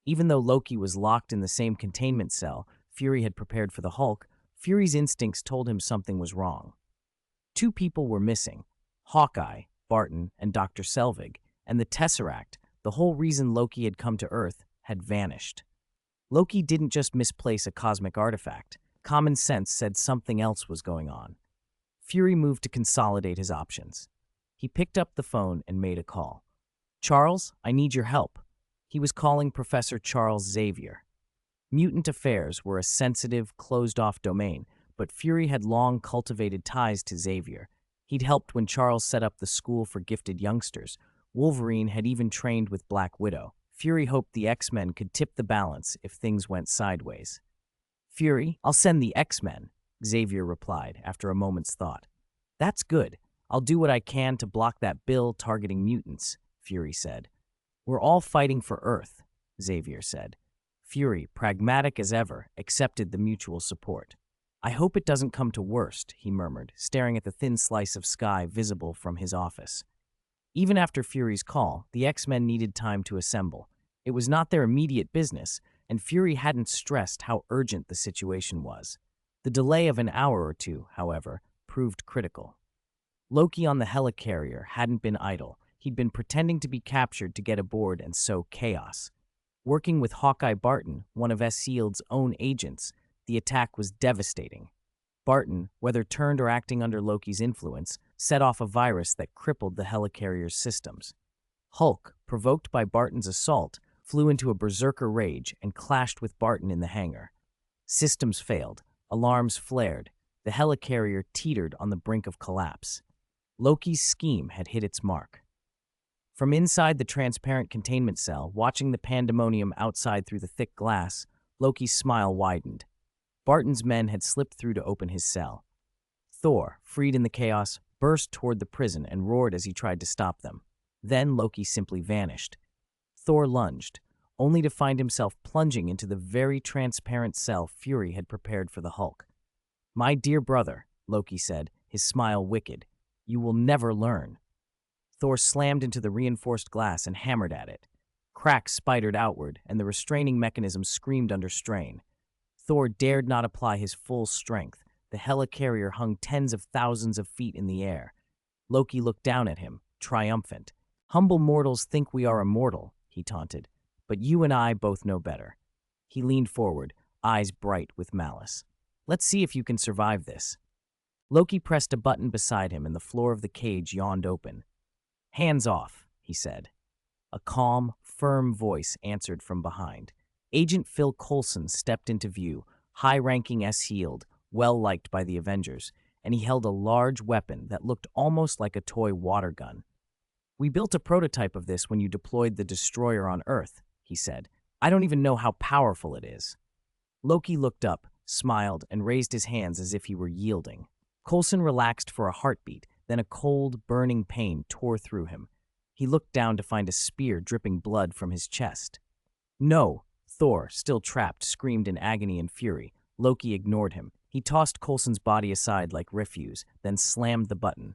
Even though Loki was locked in the same containment cell Fury had prepared for the Hulk, Fury's instincts told him something was wrong. Two people were missing: Hawkeye, Barton, and Dr. Selvig, and the Tesseract, the whole reason Loki had come to Earth, had vanished. Loki didn't just misplace a cosmic artifact. Common sense said something else was going on. Fury moved to consolidate his options. He picked up the phone and made a call. "Charles, I need your help." He was calling Professor Charles Xavier. Mutant affairs were a sensitive, closed-off domain, but Fury had long cultivated ties to Xavier. He'd helped when Charles set up the school for gifted youngsters. Wolverine had even trained with Black Widow. Fury hoped the X-Men could tip the balance if things went sideways. "Fury, I'll send the X-Men," Xavier replied after a moment's thought. "That's good. I'll do what I can to block that bill targeting mutants," Fury said. "We're all fighting for Earth," Xavier said. Fury, pragmatic as ever, accepted the mutual support. "I hope it doesn't come to worst," he murmured, staring at the thin slice of sky visible from his office. Even after Fury's call, the X-Men needed time to assemble. It was not their immediate business, and Fury hadn't stressed how urgent the situation was. The delay of an hour or two, however, proved critical. Loki on the helicarrier hadn't been idle. He'd been pretending to be captured to get aboard and sow chaos. Working with Hawkeye Barton, one of S-Shield's own agents, the attack was devastating. Barton, whether turned or acting under Loki's influence, set off a virus that crippled the helicarrier's systems. Hulk, provoked by Barton's assault, flew into a berserker rage and clashed with Barton in the hangar. Systems failed, alarms flared, the helicarrier teetered on the brink of collapse. Loki's scheme had hit its mark. From inside the transparent containment cell, watching the pandemonium outside through the thick glass, Loki's smile widened. Barton's men had slipped through to open his cell. Thor, freed in the chaos, burst toward the prison and roared as he tried to stop them. Then Loki simply vanished. Thor lunged, only to find himself plunging into the very transparent cell Fury had prepared for the Hulk. "My dear brother," Loki said, his smile wicked, "you will never learn." Thor slammed into the reinforced glass and hammered at it. Cracks spidered outward, and the restraining mechanism screamed under strain. Thor dared not apply his full strength. The helicarrier hung tens of thousands of feet in the air. Loki looked down at him, triumphant. "Humble mortals think we are immortal," he taunted, "but you and I both know better." He leaned forward, eyes bright with malice. "Let's see if you can survive this." Loki pressed a button beside him and the floor of the cage yawned open. "Hands off," he said. A calm, firm voice answered from behind. Agent Phil Coulson stepped into view, high-ranking S-Healed, well-liked by the Avengers, and he held a large weapon that looked almost like a toy water gun. "We built a prototype of this when you deployed the destroyer on Earth," he said. "I don't even know how powerful it is." Loki looked up, smiled, and raised his hands as if he were yielding. Coulson relaxed for a heartbeat, then a cold, burning pain tore through him. He looked down to find a spear dripping blood from his chest. "No!" Thor, still trapped, screamed in agony and fury. Loki ignored him. He tossed Coulson's body aside like refuse, then slammed the button.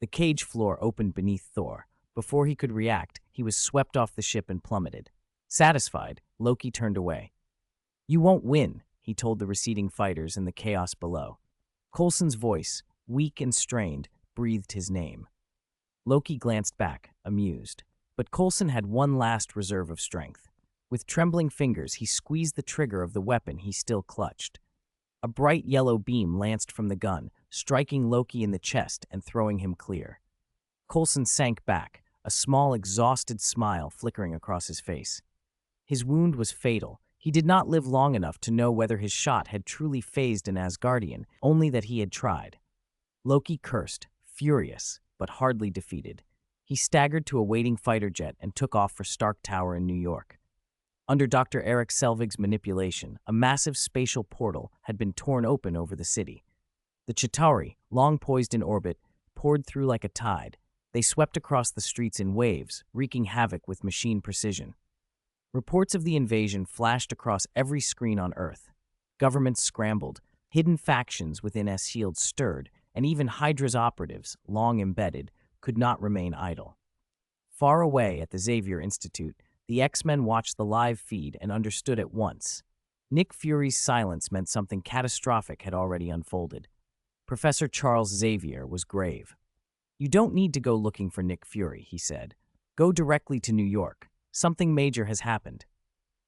The cage floor opened beneath Thor. Before he could react, he was swept off the ship and plummeted. Satisfied, Loki turned away. "You won't win," he told the receding fighters in the chaos below. Coulson's voice, weak and strained, breathed his name. Loki glanced back, amused. But Coulson had one last reserve of strength. With trembling fingers, he squeezed the trigger of the weapon he still clutched. A bright yellow beam lanced from the gun, striking Loki in the chest and throwing him clear. Coulson sank back, a small, exhausted smile flickering across his face. His wound was fatal. He did not live long enough to know whether his shot had truly phased an Asgardian, only that he had tried. Loki cursed, furious, but hardly defeated. He staggered to a waiting fighter jet and took off for Stark Tower in New York. Under Dr. Eric Selvig's manipulation, a massive spatial portal had been torn open over the city. The Chitauri, long poised in orbit, poured through like a tide. They swept across the streets in waves, wreaking havoc with machine precision. Reports of the invasion flashed across every screen on Earth. Governments scrambled, hidden factions within S-Shield stirred, and even Hydra's operatives, long embedded, could not remain idle. Far away at the Xavier Institute, the X-Men watched the live feed and understood at once. Nick Fury's silence meant something catastrophic had already unfolded. Professor Charles Xavier was grave. "You don't need to go looking for Nick Fury," he said. "Go directly to New York. Something major has happened."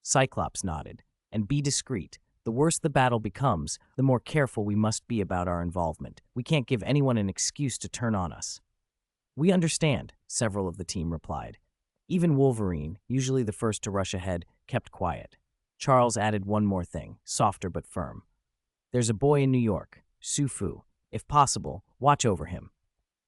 Cyclops nodded. "And be discreet. The worse the battle becomes, the more careful we must be about our involvement. We can't give anyone an excuse to turn on us." "We understand," several of the team replied. Even Wolverine, usually the first to rush ahead, kept quiet. Charles added one more thing, softer but firm. "There's a boy in New York, Su-Fu. If possible, watch over him.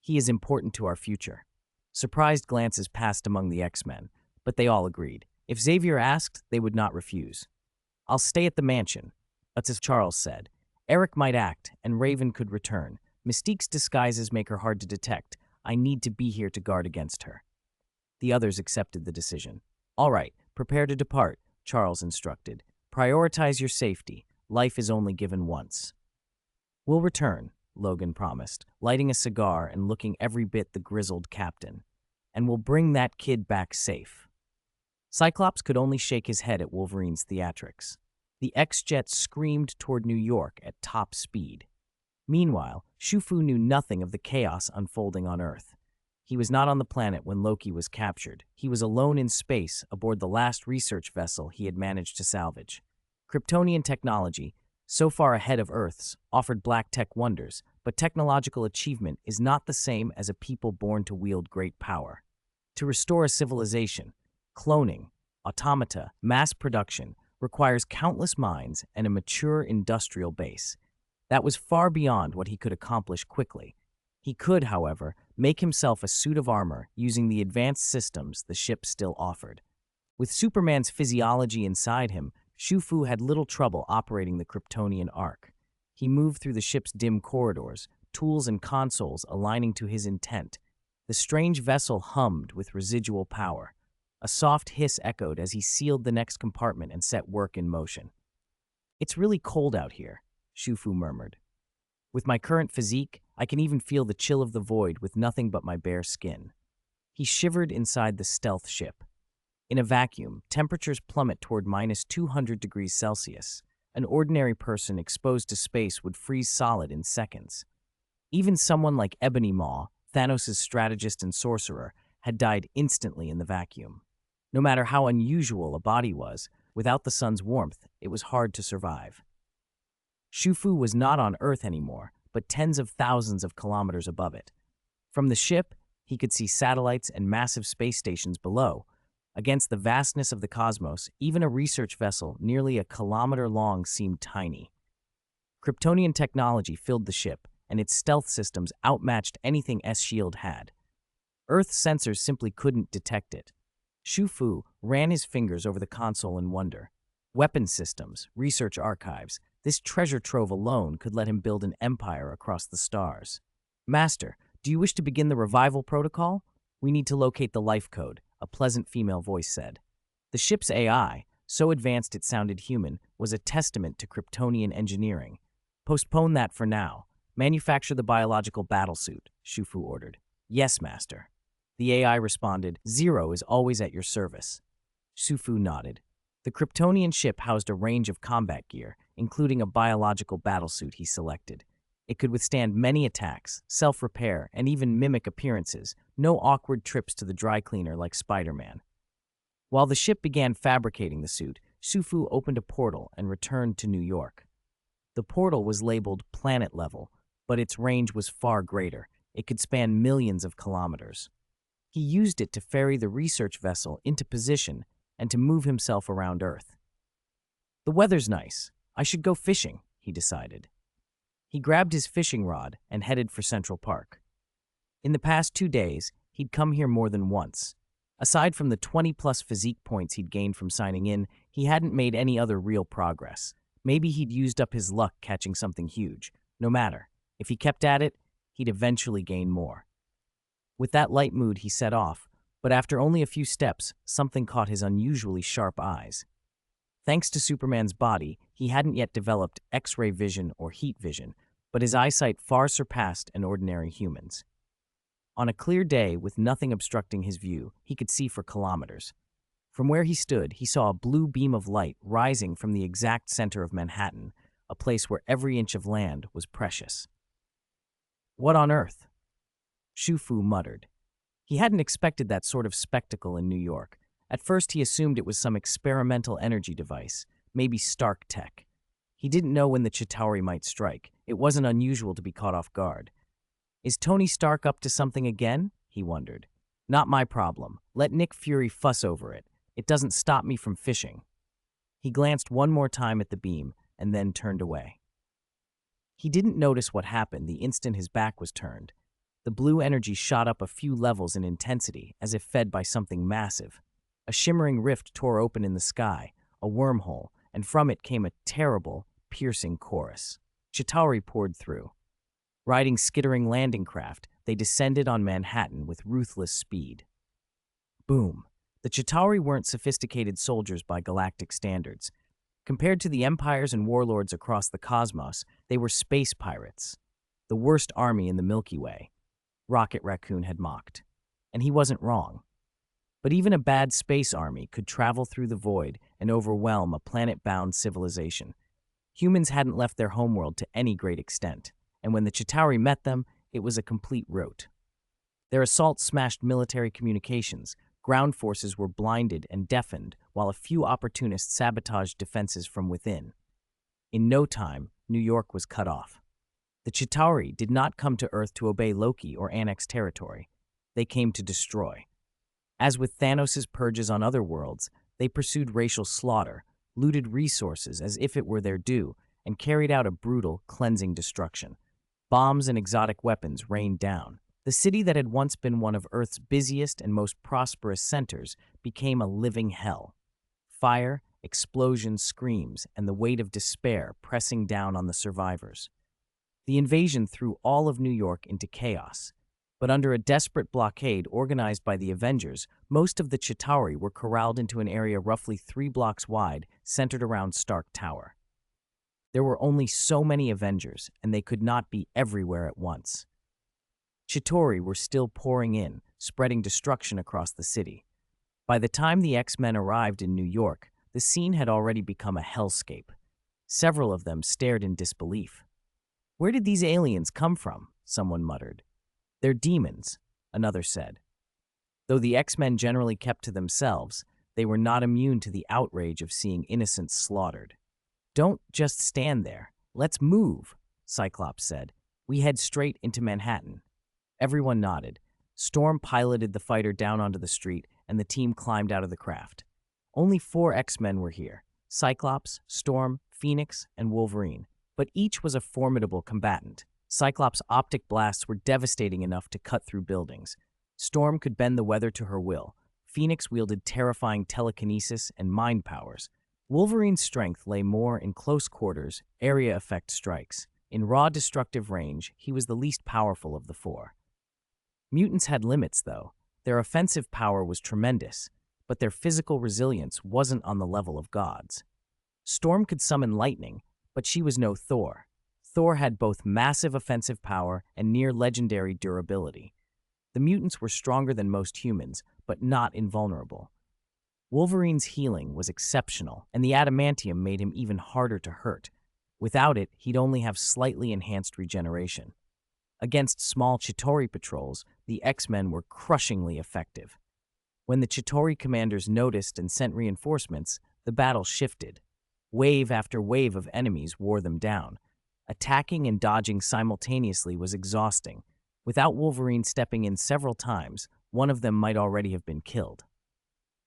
He is important to our future." Surprised glances passed among the X-Men, but they all agreed. If Xavier asked, they would not refuse. "I'll stay at the mansion," that's as Charles said. "Eric might act, and Raven could return. Mystique's disguises make her hard to detect. I need to be here to guard against her." The others accepted the decision. "All right, prepare to depart," Charles instructed. "Prioritize your safety. Life is only given once." "We'll return," Logan promised, lighting a cigar and looking every bit the grizzled captain. "And we'll bring that kid back safe." Cyclops could only shake his head at Wolverine's theatrics. The X-Jet screamed toward New York at top speed. Meanwhile, Shufu knew nothing of the chaos unfolding on Earth. He was not on the planet when Loki was captured. He was alone in space aboard the last research vessel he had managed to salvage. Kryptonian technology, so far ahead of Earth's, offered black tech wonders, but technological achievement is not the same as a people born to wield great power. To restore a civilization, cloning, automata, mass production requires countless minds and a mature industrial base. That was far beyond what he could accomplish quickly. He could, however, make himself a suit of armor using the advanced systems the ship still offered. With Superman's physiology inside him, Shufu had little trouble operating the Kryptonian arc. He moved through the ship's dim corridors, tools and consoles aligning to his intent. The strange vessel hummed with residual power. A soft hiss echoed as he sealed the next compartment and set work in motion. "It's really cold out here," Shufu murmured. "With my current physique, I can even feel the chill of the void with nothing but my bare skin." He shivered inside the stealth ship. In a vacuum, temperatures plummet toward -200 degrees Celsius. An ordinary person exposed to space would freeze solid in seconds. Even someone like Ebony Maw, Thanos' strategist and sorcerer, had died instantly in the vacuum. No matter how unusual a body was, without the sun's warmth, it was hard to survive. Shufu was not on Earth anymore, but tens of thousands of kilometers above it. From the ship, he could see satellites and massive space stations below. Against the vastness of the cosmos, even a research vessel nearly a kilometer long seemed tiny. Kryptonian technology filled the ship, and its stealth systems outmatched anything S-Shield had. Earth's sensors simply couldn't detect it. Shufu ran his fingers over the console in wonder. Weapons systems, research archives, this treasure trove alone could let him build an empire across the stars. "Master, do you wish to begin the revival protocol? We need to locate the life code," a pleasant female voice said. The ship's AI, so advanced it sounded human, was a testament to Kryptonian engineering. "Postpone that for now. Manufacture the biological battlesuit," Shufu ordered. "Yes, Master." The AI responded, "Zero is always at your service." Shufu nodded. The Kryptonian ship housed a range of combat gear, including a biological battlesuit he selected. It could withstand many attacks, self-repair, and even mimic appearances, no awkward trips to the dry cleaner like Spider-Man. While the ship began fabricating the suit, Shufu opened a portal and returned to New York. The portal was labeled planet level, but its range was far greater. It could span millions of kilometers. He used it to ferry the research vessel into position and to move himself around Earth. "The weather's nice. I should go fishing," he decided. He grabbed his fishing rod and headed for Central Park. In the past 2 days, he'd come here more than once. Aside from the 20-plus physique points he'd gained from signing in, he hadn't made any other real progress. Maybe he'd used up his luck catching something huge. No matter. If he kept at it, he'd eventually gain more. With that light mood, he set off, but after only a few steps, something caught his unusually sharp eyes. Thanks to Superman's body, he hadn't yet developed X-ray vision or heat vision, but his eyesight far surpassed an ordinary human's. On a clear day, with nothing obstructing his view, he could see for kilometers. From where he stood, he saw a blue beam of light rising from the exact center of Manhattan, a place where every inch of land was precious. "What on earth?" Shufu muttered. He hadn't expected that sort of spectacle in New York. At first, he assumed it was some experimental energy device, maybe Stark tech. He didn't know when the Chitauri might strike. It wasn't unusual to be caught off guard. "Is Tony Stark up to something again?" he wondered. "Not my problem. Let Nick Fury fuss over it. It doesn't stop me from fishing." He glanced one more time at the beam and then turned away. He didn't notice what happened the instant his back was turned. The blue energy shot up a few levels in intensity, as if fed by something massive. A shimmering rift tore open in the sky, a wormhole, and from it came a terrible, piercing chorus. Chitauri poured through. Riding skittering landing craft, they descended on Manhattan with ruthless speed. Boom. The Chitauri weren't sophisticated soldiers by galactic standards. Compared to the empires and warlords across the cosmos, they were space pirates. The worst army in the Milky Way, Rocket Raccoon had mocked. And he wasn't wrong. But even a bad space army could travel through the void and overwhelm a planet-bound civilization. Humans hadn't left their homeworld to any great extent, and when the Chitauri met them, it was a complete rout. Their assault smashed military communications, ground forces were blinded and deafened, while a few opportunists sabotaged defenses from within. In no time, New York was cut off. The Chitauri did not come to Earth to obey Loki or annex territory. They came to destroy. As with Thanos' purges on other worlds, they pursued racial slaughter, looted resources as if it were their due, and carried out a brutal, cleansing destruction. Bombs and exotic weapons rained down. The city that had once been one of Earth's busiest and most prosperous centers became a living hell. Fire, explosions, screams, and the weight of despair pressing down on the survivors. The invasion threw all of New York into chaos. But under a desperate blockade organized by the Avengers, most of the Chitauri were corralled into an area roughly 3 blocks wide, centered around Stark Tower. There were only so many Avengers, and they could not be everywhere at once. Chitauri were still pouring in, spreading destruction across the city. By the time the X-Men arrived in New York, the scene had already become a hellscape. Several of them stared in disbelief. "Where did these aliens come from?" someone muttered. "They're demons," another said. Though the X-Men generally kept to themselves, they were not immune to the outrage of seeing innocents slaughtered. "Don't just stand there. Let's move," Cyclops said. "We head straight into Manhattan." Everyone nodded. Storm piloted the fighter down onto the street, and the team climbed out of the craft. Only 4 X-Men were here: Cyclops, Storm, Phoenix, and Wolverine. But each was a formidable combatant. Cyclops' optic blasts were devastating enough to cut through buildings. Storm could bend the weather to her will. Phoenix wielded terrifying telekinesis and mind powers. Wolverine's strength lay more in close quarters, area effect strikes. In raw destructive range, he was the least powerful of the 4. Mutants had limits, though. Their offensive power was tremendous, but their physical resilience wasn't on the level of gods. Storm could summon lightning, but she was no Thor. Thor had both massive offensive power and near-legendary durability. The mutants were stronger than most humans, but not invulnerable. Wolverine's healing was exceptional, and the adamantium made him even harder to hurt. Without it, he'd only have slightly enhanced regeneration. Against small Chitauri patrols, the X-Men were crushingly effective. When the Chitauri commanders noticed and sent reinforcements, the battle shifted. Wave after wave of enemies wore them down. Attacking and dodging simultaneously was exhausting. Without Wolverine stepping in several times, one of them might already have been killed.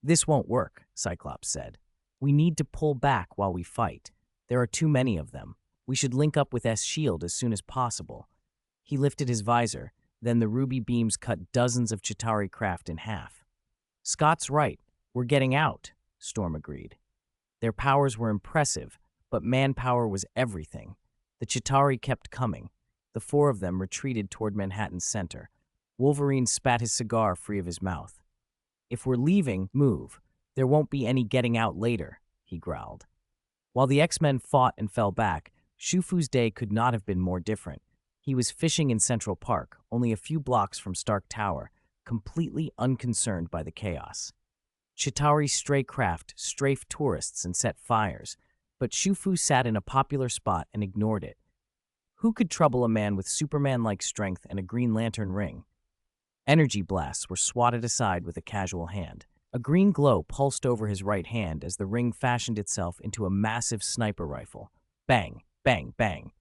"This won't work," Cyclops said. "We need to pull back while we fight. There are too many of them. We should link up with S.H.I.E.L.D. as soon as possible." He lifted his visor, then the ruby beams cut dozens of Chitauri craft in half. "Scott's right. We're getting out," Storm agreed. Their powers were impressive, but manpower was everything. The Chitauri kept coming. The 4 of them retreated toward Manhattan's center. Wolverine spat his cigar free of his mouth. "If we're leaving, move. There won't be any getting out later," he growled. While the X-Men fought and fell back, Shufu's day could not have been more different. He was fishing in Central Park, only a few blocks from Stark Tower, completely unconcerned by the chaos. Chitauri's stray craft strafed tourists and set fires, but Shufu sat in a popular spot and ignored it. Who could trouble a man with Superman-like strength and a Green Lantern ring? Energy blasts were swatted aside with a casual hand. A green glow pulsed over his right hand as the ring fashioned itself into a massive sniper rifle. Bang, bang, bang.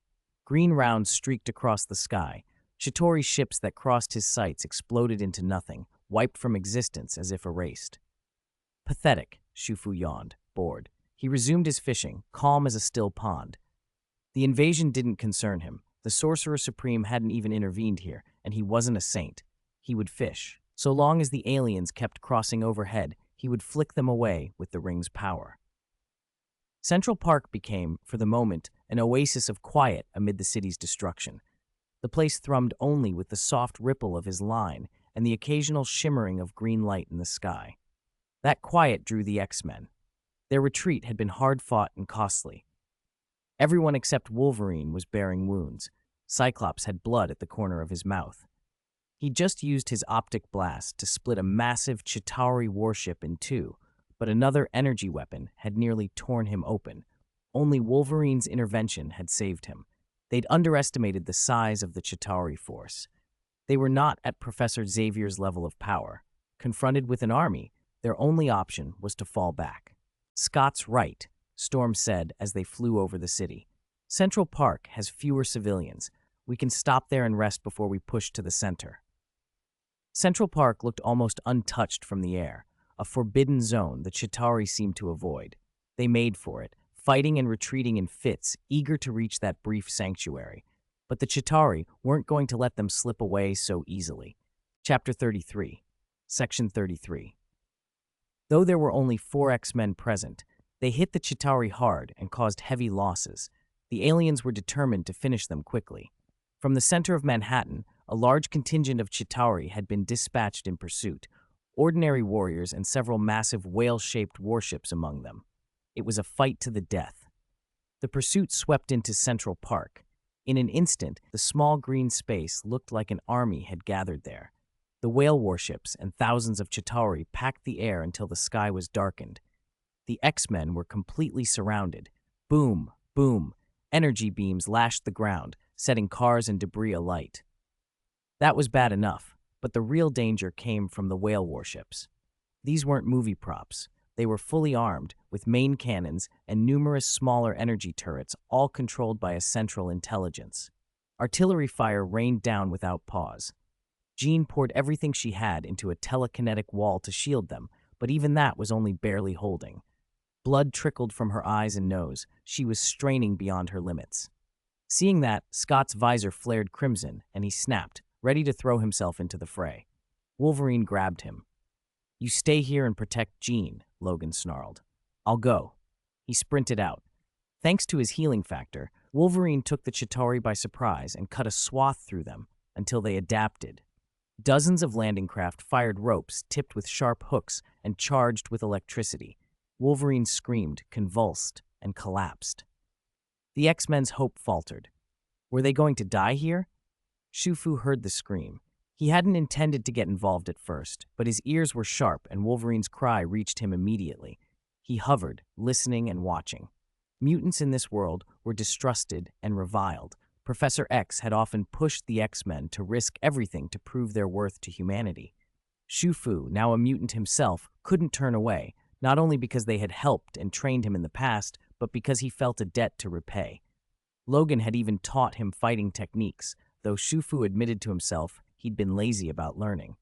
Green rounds streaked across the sky. Chitauri ships that crossed his sights exploded into nothing, wiped from existence as if erased. "Pathetic," Shufu yawned, bored. He resumed his fishing, calm as a still pond. The invasion didn't concern him. The Sorcerer Supreme hadn't even intervened here, and he wasn't a saint. He would fish. So long as the aliens kept crossing overhead, he would flick them away with the ring's power. Central Park became, for the moment, an oasis of quiet amid the city's destruction. The place thrummed only with the soft ripple of his line and the occasional shimmering of green light in the sky. That quiet drew the X-Men. Their retreat had been hard-fought and costly. Everyone except Wolverine was bearing wounds. Cyclops had blood at the corner of his mouth. He'd just used his optic blast to split a massive Chitauri warship in 2, but another energy weapon had nearly torn him open. Only Wolverine's intervention had saved him. They'd underestimated the size of the Chitauri force. They were not at Professor Xavier's level of power. Confronted with an army, their only option was to fall back. "Scott's right," Storm said as they flew over the city. "Central Park has fewer civilians. We can stop there and rest before we push to the center." Central Park looked almost untouched from the air, a forbidden zone the Chitauri seemed to avoid. They made for it, fighting and retreating in fits, eager to reach that brief sanctuary. but the Chitauri weren't going to let them slip away so easily. Chapter 33, Section 33. Though there were only 4 X-Men present, they hit the Chitauri hard and caused heavy losses. The aliens were determined to finish them quickly. From the center of Manhattan, a large contingent of Chitauri had been dispatched in pursuit, ordinary warriors and several massive whale-shaped warships among them. It was a fight to the death. The pursuit swept into Central Park. In an instant, the small green space looked like an army had gathered there. The whale warships and thousands of Chitauri packed the air until the sky was darkened. The X-Men were completely surrounded. Boom, boom. Energy beams lashed the ground, setting cars and debris alight. That was bad enough, but the real danger came from the whale warships. These weren't movie props. They were fully armed, with main cannons and numerous smaller energy turrets, all controlled by a central intelligence. Artillery fire rained down without pause. Jean poured everything she had into a telekinetic wall to shield them, but even that was only barely holding. Blood trickled from her eyes and nose. She was straining beyond her limits. Seeing that, Scott's visor flared crimson, and he snapped, ready to throw himself into the fray. Wolverine grabbed him. "You stay here and protect Jean," Logan snarled. "I'll go." He sprinted out. Thanks to his healing factor, Wolverine took the Chitauri by surprise and cut a swath through them until they adapted. Dozens of landing craft fired ropes tipped with sharp hooks and charged with electricity. Wolverine screamed, convulsed, and collapsed. The X-Men's hope faltered. Were they going to die here? Shufu heard the scream. He hadn't intended to get involved at first, but his ears were sharp and Wolverine's cry reached him immediately. He hovered, listening and watching. Mutants in this world were distrusted and reviled. Professor X had often pushed the X-Men to risk everything to prove their worth to humanity. Shufu, now a mutant himself, couldn't turn away, not only because they had helped and trained him in the past, but because he felt a debt to repay. Logan had even taught him fighting techniques, though Shufu admitted to himself he'd been lazy about learning.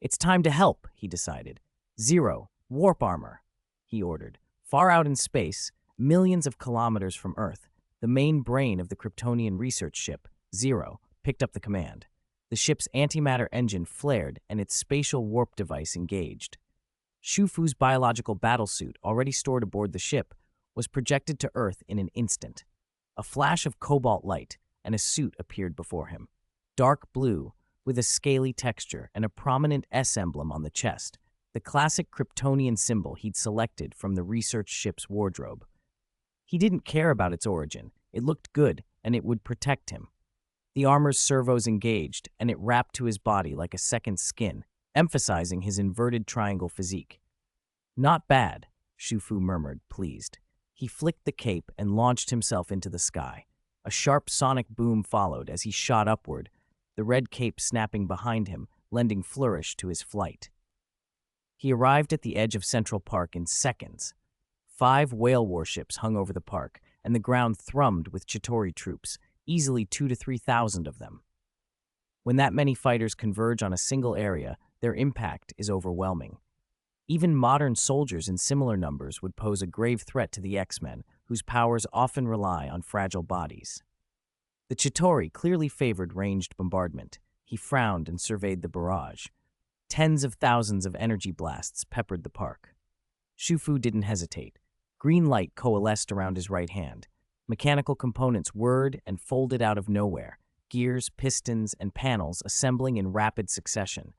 "It's time to help," he decided. "Zero, warp armor," he ordered. Far out in space, millions of kilometers from Earth, the main brain of the Kryptonian research ship, Zero, picked up the command. The ship's antimatter engine flared and its spatial warp device engaged. Shufu's biological battlesuit, already stored aboard the ship, was projected to Earth in an instant. A flash of cobalt light, and a suit appeared before him. Dark blue, with a scaly texture and a prominent S emblem on the chest, the classic Kryptonian symbol he'd selected from the research ship's wardrobe. He didn't care about its origin. It looked good, and it would protect him. The armor's servos engaged, and it wrapped to his body like a second skin, emphasizing his inverted triangle physique. "Not bad," Shufu murmured, pleased. He flicked the cape and launched himself into the sky. A sharp sonic boom followed as he shot upward, the red cape snapping behind him, lending flourish to his flight. He arrived at the edge of Central Park in seconds. 5 whale warships hung over the park, and the ground thrummed with Chitauri troops, easily 2,000 to 3,000 of them. When that many fighters converge on a single area, their impact is overwhelming. Even modern soldiers in similar numbers would pose a grave threat to the X-Men, whose powers often rely on fragile bodies. The Chitauri clearly favored ranged bombardment. He frowned and surveyed the barrage. Tens of thousands of energy blasts peppered the park. Shufu didn't hesitate. Green light coalesced around his right hand. Mechanical components whirred and folded out of nowhere, gears, pistons, and panels assembling in rapid succession.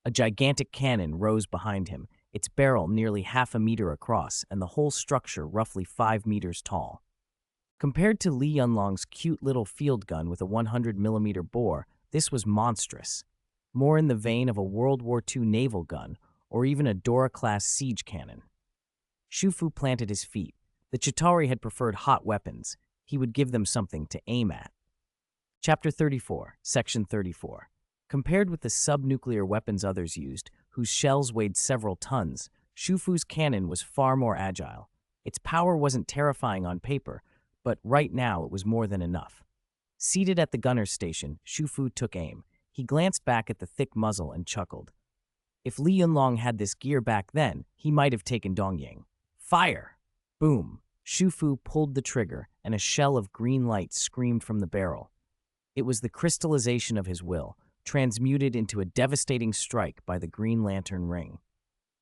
A gigantic cannon rose behind him, its barrel nearly half a meter across and the whole structure roughly 5 meters tall. Compared to Li Yunlong's cute little field gun with a 100mm bore, this was monstrous. More in the vein of a World War II naval gun or even a Dora-class siege cannon. Shufu planted his feet. The Chitauri had preferred hot weapons. He would give them something to aim at. Chapter 34, Section 34. Compared with the subnuclear weapons others used, whose shells weighed several tons, Shufu's cannon was far more agile. Its power wasn't terrifying on paper, but right now it was more than enough. Seated at the gunner's station, Shufu took aim. He glanced back at the thick muzzle and chuckled. If Li Yunlong had this gear back then, he might have taken Dongying. Fire! Boom! Shufu pulled the trigger, and a shell of green light screamed from the barrel. It was the crystallization of his will, transmuted into a devastating strike by the Green Lantern ring.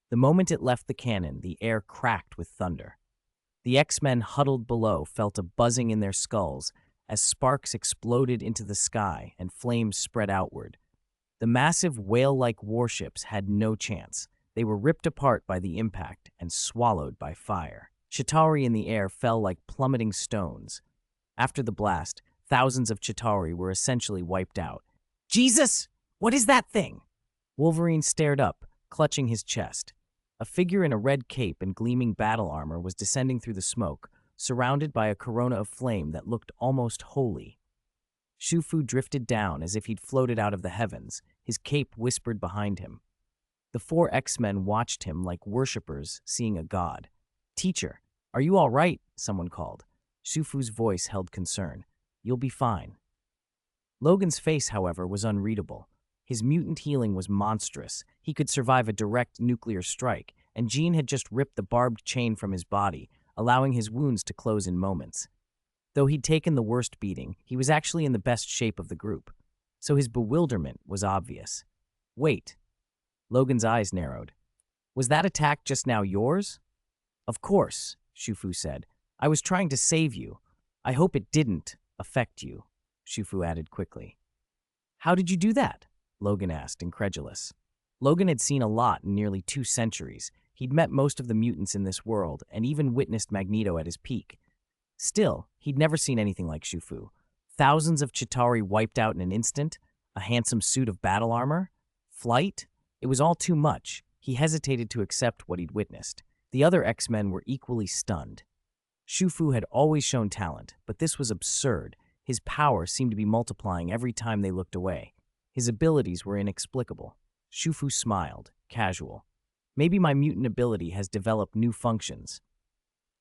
The moment it left the cannon, the air cracked with thunder. The X-Men huddled below felt a buzzing in their skulls as sparks exploded into the sky and flames spread outward. The massive whale-like warships had no chance. They were ripped apart by the impact and swallowed by fire. Chitauri in the air fell like plummeting stones. After the blast, thousands of Chitauri were essentially wiped out. "Jesus! What is that thing?" Wolverine stared up, clutching his chest. A figure in a red cape and gleaming battle armor was descending through the smoke, surrounded by a corona of flame that looked almost holy. Shufu drifted down as if he'd floated out of the heavens, his cape whispered behind him. The 4 X-Men watched him like worshippers seeing a god. "Teacher, are you all right?" someone called. Shufu's voice held concern. "You'll be fine." Logan's face, however, was unreadable. His mutant healing was monstrous. He could survive a direct nuclear strike, and Jean had just ripped the barbed chain from his body, allowing his wounds to close in moments. Though he'd taken the worst beating, he was actually in the best shape of the group. So his bewilderment was obvious. "Wait." Logan's eyes narrowed. "Was that attack just now yours?" "Of course," Shufu said. "I was trying to save you. I hope it didn't affect you," Shufu added quickly. "How did you do that?" Logan asked, incredulous. Logan had seen a lot in nearly 2 centuries. He'd met most of the mutants in this world and even witnessed Magneto at his peak. Still, he'd never seen anything like Shufu. Thousands of Chitauri wiped out in an instant, a handsome suit of battle armor, flight. It was all too much. He hesitated to accept what he'd witnessed. The other X-Men were equally stunned. Shufu had always shown talent, but this was absurd. His power seemed to be multiplying every time they looked away. His abilities were inexplicable. Shufu smiled, casual. "Maybe my mutant ability has developed new functions."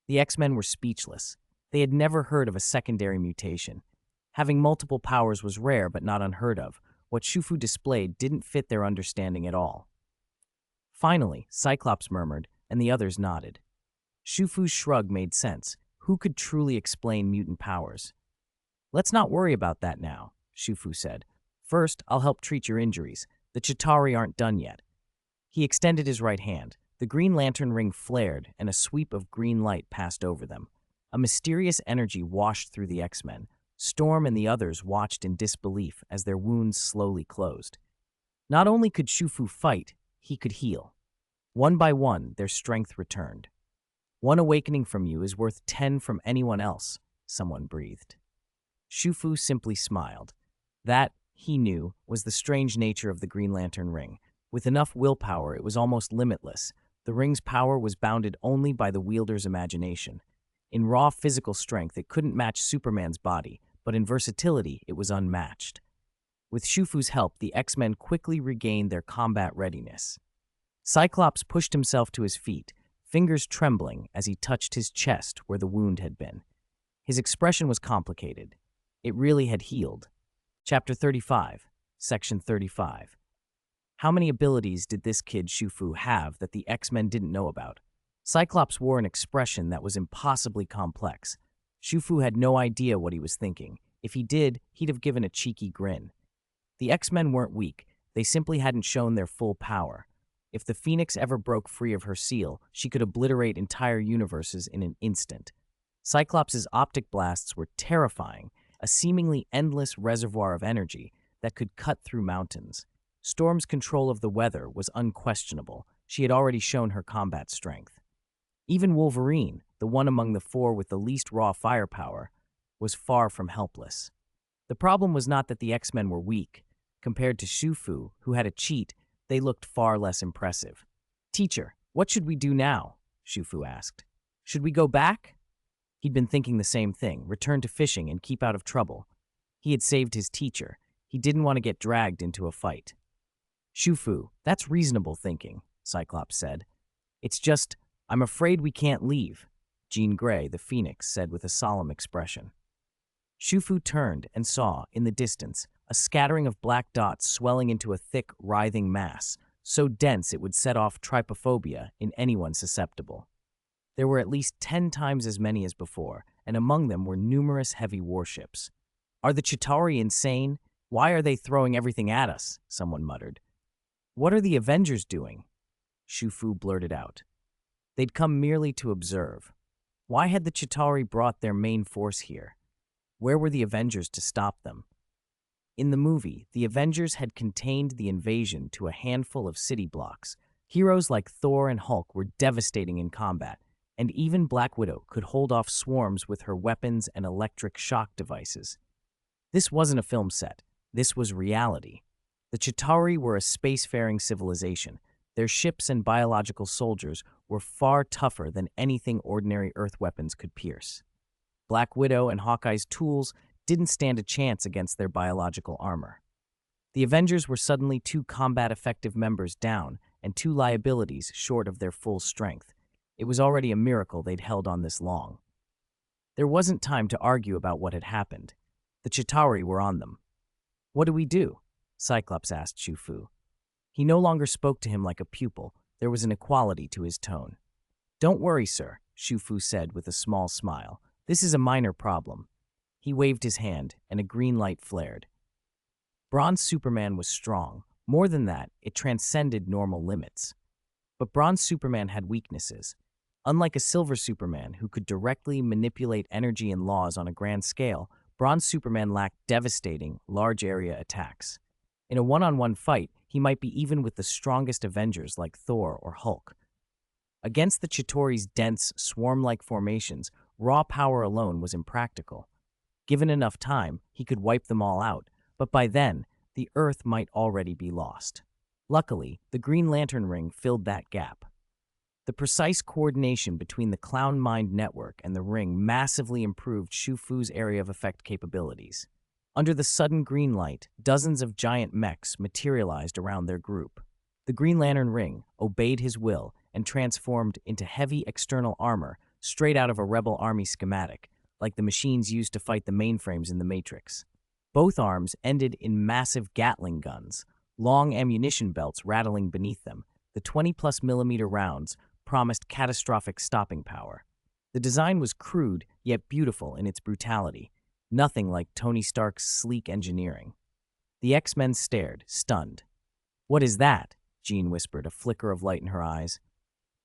The X-Men were speechless. They had never heard of a secondary mutation. Having multiple powers was rare but not unheard of. What Shufu displayed didn't fit their understanding at all. Finally, Cyclops murmured, and the others nodded. Shufu's shrug made sense. Who could truly explain mutant powers? "Let's not worry about that now," Shufu said. "First, I'll help treat your injuries. The Chitauri aren't done yet." He extended his right hand. The Green Lantern ring flared, and a sweep of green light passed over them. A mysterious energy washed through the X-Men. Storm and the others watched in disbelief as their wounds slowly closed. Not only could Shufu fight, he could heal. One by one, their strength returned. "One awakening from you is worth 10 from anyone else," someone breathed. Shufu simply smiled. That, he knew, was the strange nature of the Green Lantern ring. With enough willpower, it was almost limitless. The ring's power was bounded only by the wielder's imagination. In raw physical strength, it couldn't match Superman's body, but in versatility, it was unmatched. With Shufu's help, the X-Men quickly regained their combat readiness. Cyclops pushed himself to his feet, fingers trembling as he touched his chest where the wound had been. His expression was complicated. It really had healed. Chapter 35, Section 35. How many abilities did this kid Shufu have that the X-Men didn't know about? Cyclops wore an expression that was impossibly complex. Shufu had no idea what he was thinking. If he did, he'd have given a cheeky grin. The X-Men weren't weak. They simply hadn't shown their full power. If the Phoenix ever broke free of her seal, she could obliterate entire universes in an instant. Cyclops' optic blasts were terrifying, a seemingly endless reservoir of energy that could cut through mountains. Storm's control of the weather was unquestionable. She had already shown her combat strength. Even Wolverine, the one among the 4 with the least raw firepower, was far from helpless. The problem was not that the X-Men were weak. Compared to Shufu, who had a cheat, they looked far less impressive. "Teacher, what should we do now?" Shufu asked. "Should we go back?" He'd been thinking the same thing, return to fishing and keep out of trouble. He had saved his teacher. He didn't want to get dragged into a fight. "Shufu, that's reasonable thinking," Cyclops said. "It's just, I'm afraid we can't leave," Jean Grey, the Phoenix, said with a solemn expression. Shufu turned and saw, in the distance, a scattering of black dots swelling into a thick, writhing mass, so dense it would set off trypophobia in anyone susceptible. There were at least 10 times as many as before, and among them were numerous heavy warships. Are the Chitauri insane? Why are they throwing everything at us? Someone muttered. What are the Avengers doing? Shufu blurted out. They'd come merely to observe. Why had the Chitauri brought their main force here? Where were the Avengers to stop them? In the movie, the Avengers had contained the invasion to a handful of city blocks. Heroes like Thor and Hulk were devastating in combat, and even Black Widow could hold off swarms with her weapons and electric shock devices. This wasn't a film set. This was reality. The Chitauri were a spacefaring civilization. Their ships and biological soldiers were far tougher than anything ordinary Earth weapons could pierce. Black Widow and Hawkeye's tools didn't stand a chance against their biological armor. The Avengers were suddenly 2 combat-effective members down and 2 liabilities short of their full strength. It was already a miracle they'd held on this long. There wasn't time to argue about what had happened. The Chitauri were on them. What do we do? Cyclops asked Shufu. He no longer spoke to him like a pupil. There was an equality to his tone. Don't worry, sir, Shufu said with a small smile. This is a minor problem. He waved his hand, and a green light flared. Bronze Superman was strong. More than that, it transcended normal limits. But Bronze Superman had weaknesses. Unlike a Silver Superman who could directly manipulate energy and laws on a grand scale, Bronze Superman lacked devastating, large-area attacks. In a one-on-one fight, he might be even with the strongest Avengers like Thor or Hulk. Against the Chitauri's dense, swarm-like formations, raw power alone was impractical. Given enough time, he could wipe them all out, but by then, the Earth might already be lost. Luckily, the Green Lantern ring filled that gap. The precise coordination between the Clown Mind network and the ring massively improved Shufu's area of effect capabilities. Under the sudden green light, dozens of giant mechs materialized around their group. The Green Lantern ring obeyed his will and transformed into heavy external armor straight out of a rebel army schematic, like the machines used to fight the mainframes in the Matrix. Both arms ended in massive Gatling guns, long ammunition belts rattling beneath them. The 20-plus millimeter rounds promised catastrophic stopping power. The design was crude, yet beautiful in its brutality, nothing like Tony Stark's sleek engineering. The X-Men stared, stunned. What is that? Jean whispered, a flicker of light in her eyes.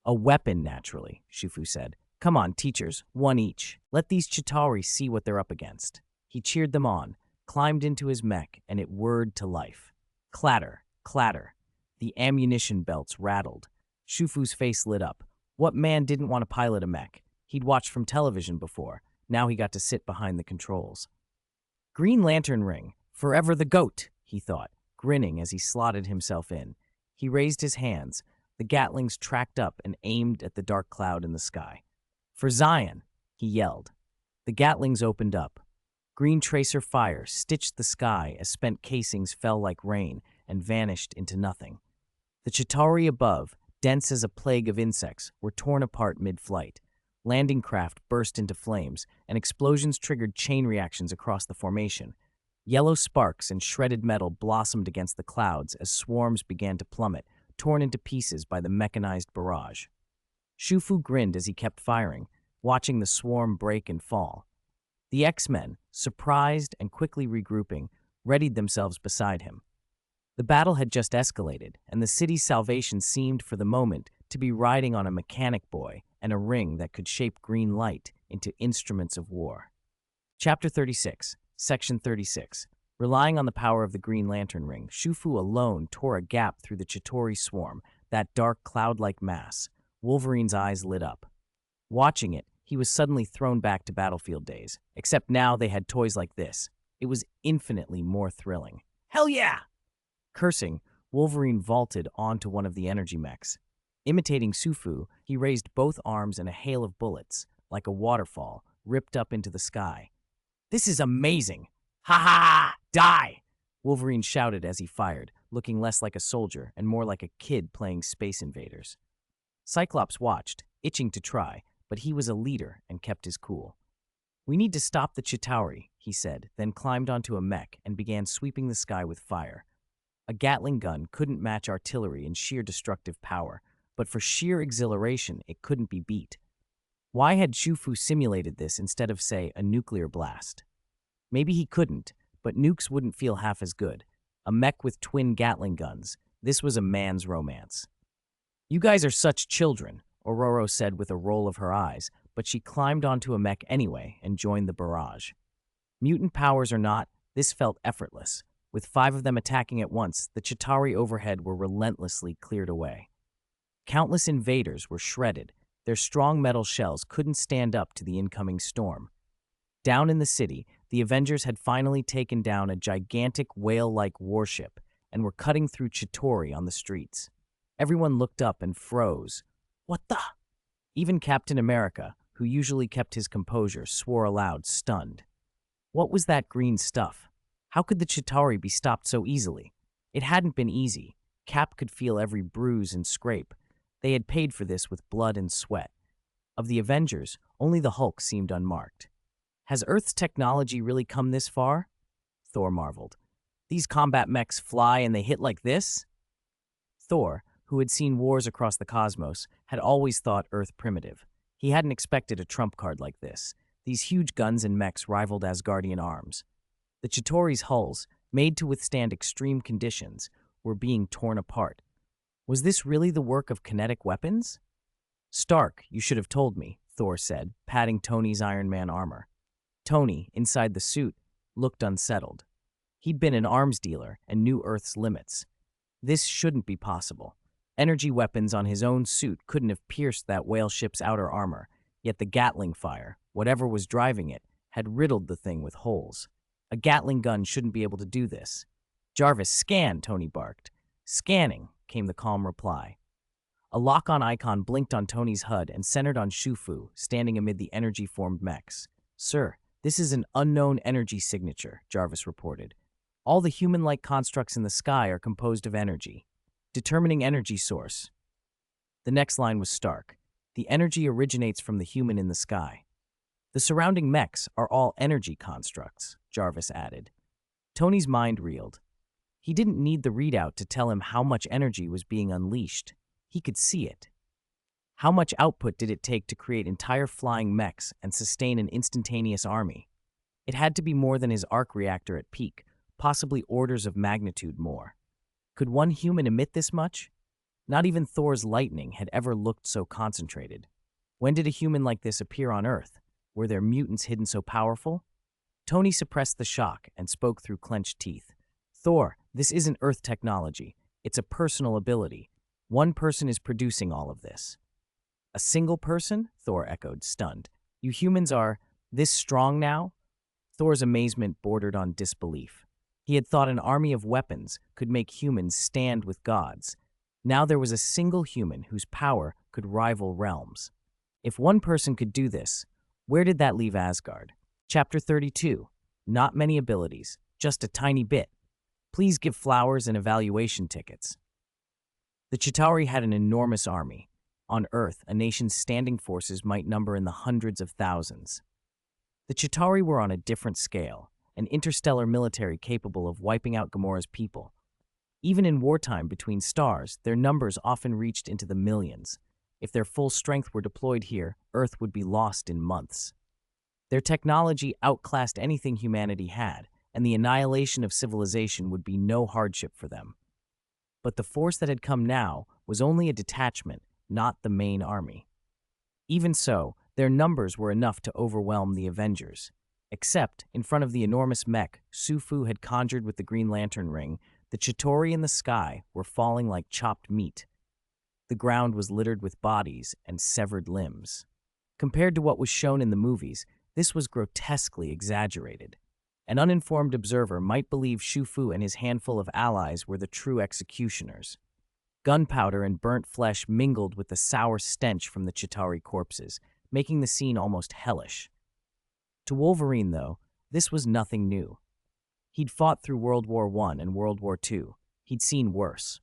A weapon, naturally, Shufu said. Come on, teachers, one each. Let these Chitauri see what they're up against. He cheered them on, climbed into his mech, and it whirred to life. Clatter, clatter. The ammunition belts rattled. Shufu's face lit up. What man didn't want to pilot a mech? He'd watched from television before. Now he got to sit behind the controls. Green Lantern ring, forever the GOAT, he thought, grinning as he slotted himself in. He raised his hands. The Gatlings tracked up and aimed at the dark cloud in the sky. For Zion, he yelled. The Gatlings opened up. Green tracer fire stitched the sky as spent casings fell like rain and vanished into nothing. The Chitauri above, dense as a plague of insects, were torn apart mid-flight. Landing craft burst into flames, and explosions triggered chain reactions across the formation. Yellow sparks and shredded metal blossomed against the clouds as swarms began to plummet, torn into pieces by the mechanized barrage. Shufu grinned as he kept firing, watching the swarm break and fall. The X-Men, surprised and quickly regrouping, readied themselves beside him. The battle had just escalated, and the city's salvation seemed for the moment to be riding on a mechanic boy and a ring that could shape green light into instruments of war. Chapter 36, Section 36. Relying on the power of the Green Lantern ring, Shufu alone tore a gap through the Chitauri swarm, that dark cloud-like mass. Wolverine's eyes lit up. Watching it, he was suddenly thrown back to battlefield days, except now they had toys like this. It was infinitely more thrilling. Hell yeah! Cursing, Wolverine vaulted onto one of the energy mechs. Imitating Shufu, he raised both arms and a hail of bullets, like a waterfall, ripped up into the sky. This is amazing! Ha ha! Die! Wolverine shouted as he fired, looking less like a soldier and more like a kid playing Space Invaders. Cyclops watched, itching to try, but he was a leader and kept his cool. We need to stop the Chitauri, he said, then climbed onto a mech and began sweeping the sky with fire. A Gatling gun couldn't match artillery in sheer destructive power, but for sheer exhilaration, it couldn't be beat. Why had Shufu simulated this instead of, say, a nuclear blast? Maybe he couldn't, but nukes wouldn't feel half as good. A mech with twin Gatling guns. This was a man's romance. You guys are such children, Aurora said with a roll of her eyes, but she climbed onto a mech anyway and joined the barrage. Mutant powers or not, this felt effortless. With 5 of them attacking at once, the Chitauri overhead were relentlessly cleared away. Countless invaders were shredded. Their strong metal shells couldn't stand up to the incoming storm. Down in the city, the Avengers had finally taken down a gigantic whale-like warship and were cutting through Chitauri on the streets. Everyone looked up and froze. What the? Even Captain America, who usually kept his composure, swore aloud, stunned. What was that green stuff? How could the Chitauri be stopped so easily? It hadn't been easy. Cap could feel every bruise and scrape. They had paid for this with blood and sweat. Of the Avengers, only the Hulk seemed unmarked. Has Earth's technology really come this far? Thor marveled. These combat mechs fly and they hit like this? Thor, who had seen wars across the cosmos, had always thought Earth primitive. He hadn't expected a trump card like this. These huge guns and mechs rivaled Asgardian arms. The Chitauri's hulls, made to withstand extreme conditions, were being torn apart. Was this really the work of kinetic weapons? Stark, you should have told me, Thor said, patting Tony's Iron Man armor. Tony, inside the suit, looked unsettled. He'd been an arms dealer and knew Earth's limits. This shouldn't be possible. Energy weapons on his own suit couldn't have pierced that whale ship's outer armor, yet the Gatling fire, whatever was driving it, had riddled the thing with holes. A Gatling gun shouldn't be able to do this. Jarvis, scan, Tony barked. Scanning, came the calm reply. A lock-on icon blinked on Tony's HUD and centered on Shufu, standing amid the energy-formed mechs. Sir, this is an unknown energy signature, Jarvis reported. All the human-like constructs in the sky are composed of energy. Determining energy source. The next line was stark. The energy originates from the human in the sky. The surrounding mechs are all energy constructs, Jarvis added. Tony's mind reeled. He didn't need the readout to tell him how much energy was being unleashed. He could see it. How much output did it take to create entire flying mechs and sustain an instantaneous army? It had to be more than his arc reactor at peak, possibly orders of magnitude more. Could one human emit this much? Not even Thor's lightning had ever looked so concentrated. When did a human like this appear on Earth? Were there mutants hidden so powerful? Tony suppressed the shock and spoke through clenched teeth. Thor, this isn't Earth technology. It's a personal ability. One person is producing all of this. A single person? Thor echoed, stunned. You humans are this strong now? Thor's amazement bordered on disbelief. He had thought an army of weapons could make humans stand with gods. Now there was a single human whose power could rival realms. If one person could do this, where did that leave Asgard? Chapter 32. Not many abilities, just a tiny bit. Please give flowers and evaluation tickets. The Chitauri had an enormous army. On Earth, a nation's standing forces might number in the hundreds of thousands. The Chitauri were on a different scale, an interstellar military capable of wiping out Gamora's people. Even in wartime between stars, their numbers often reached into the millions. If their full strength were deployed here, Earth would be lost in months. Their technology outclassed anything humanity had, and the annihilation of civilization would be no hardship for them. But the force that had come now was only a detachment, not the main army. Even so, their numbers were enough to overwhelm the Avengers. Except, in front of the enormous mech Sufu had conjured with the Green Lantern ring, the Chitauri in the sky were falling like chopped meat. The ground was littered with bodies and severed limbs. Compared to what was shown in the movies, this was grotesquely exaggerated. An uninformed observer might believe Shufu and his handful of allies were the true executioners. Gunpowder and burnt flesh mingled with the sour stench from the Chitauri corpses, making the scene almost hellish. To Wolverine, though, this was nothing new. He'd fought through World War I and World War II. He'd seen worse.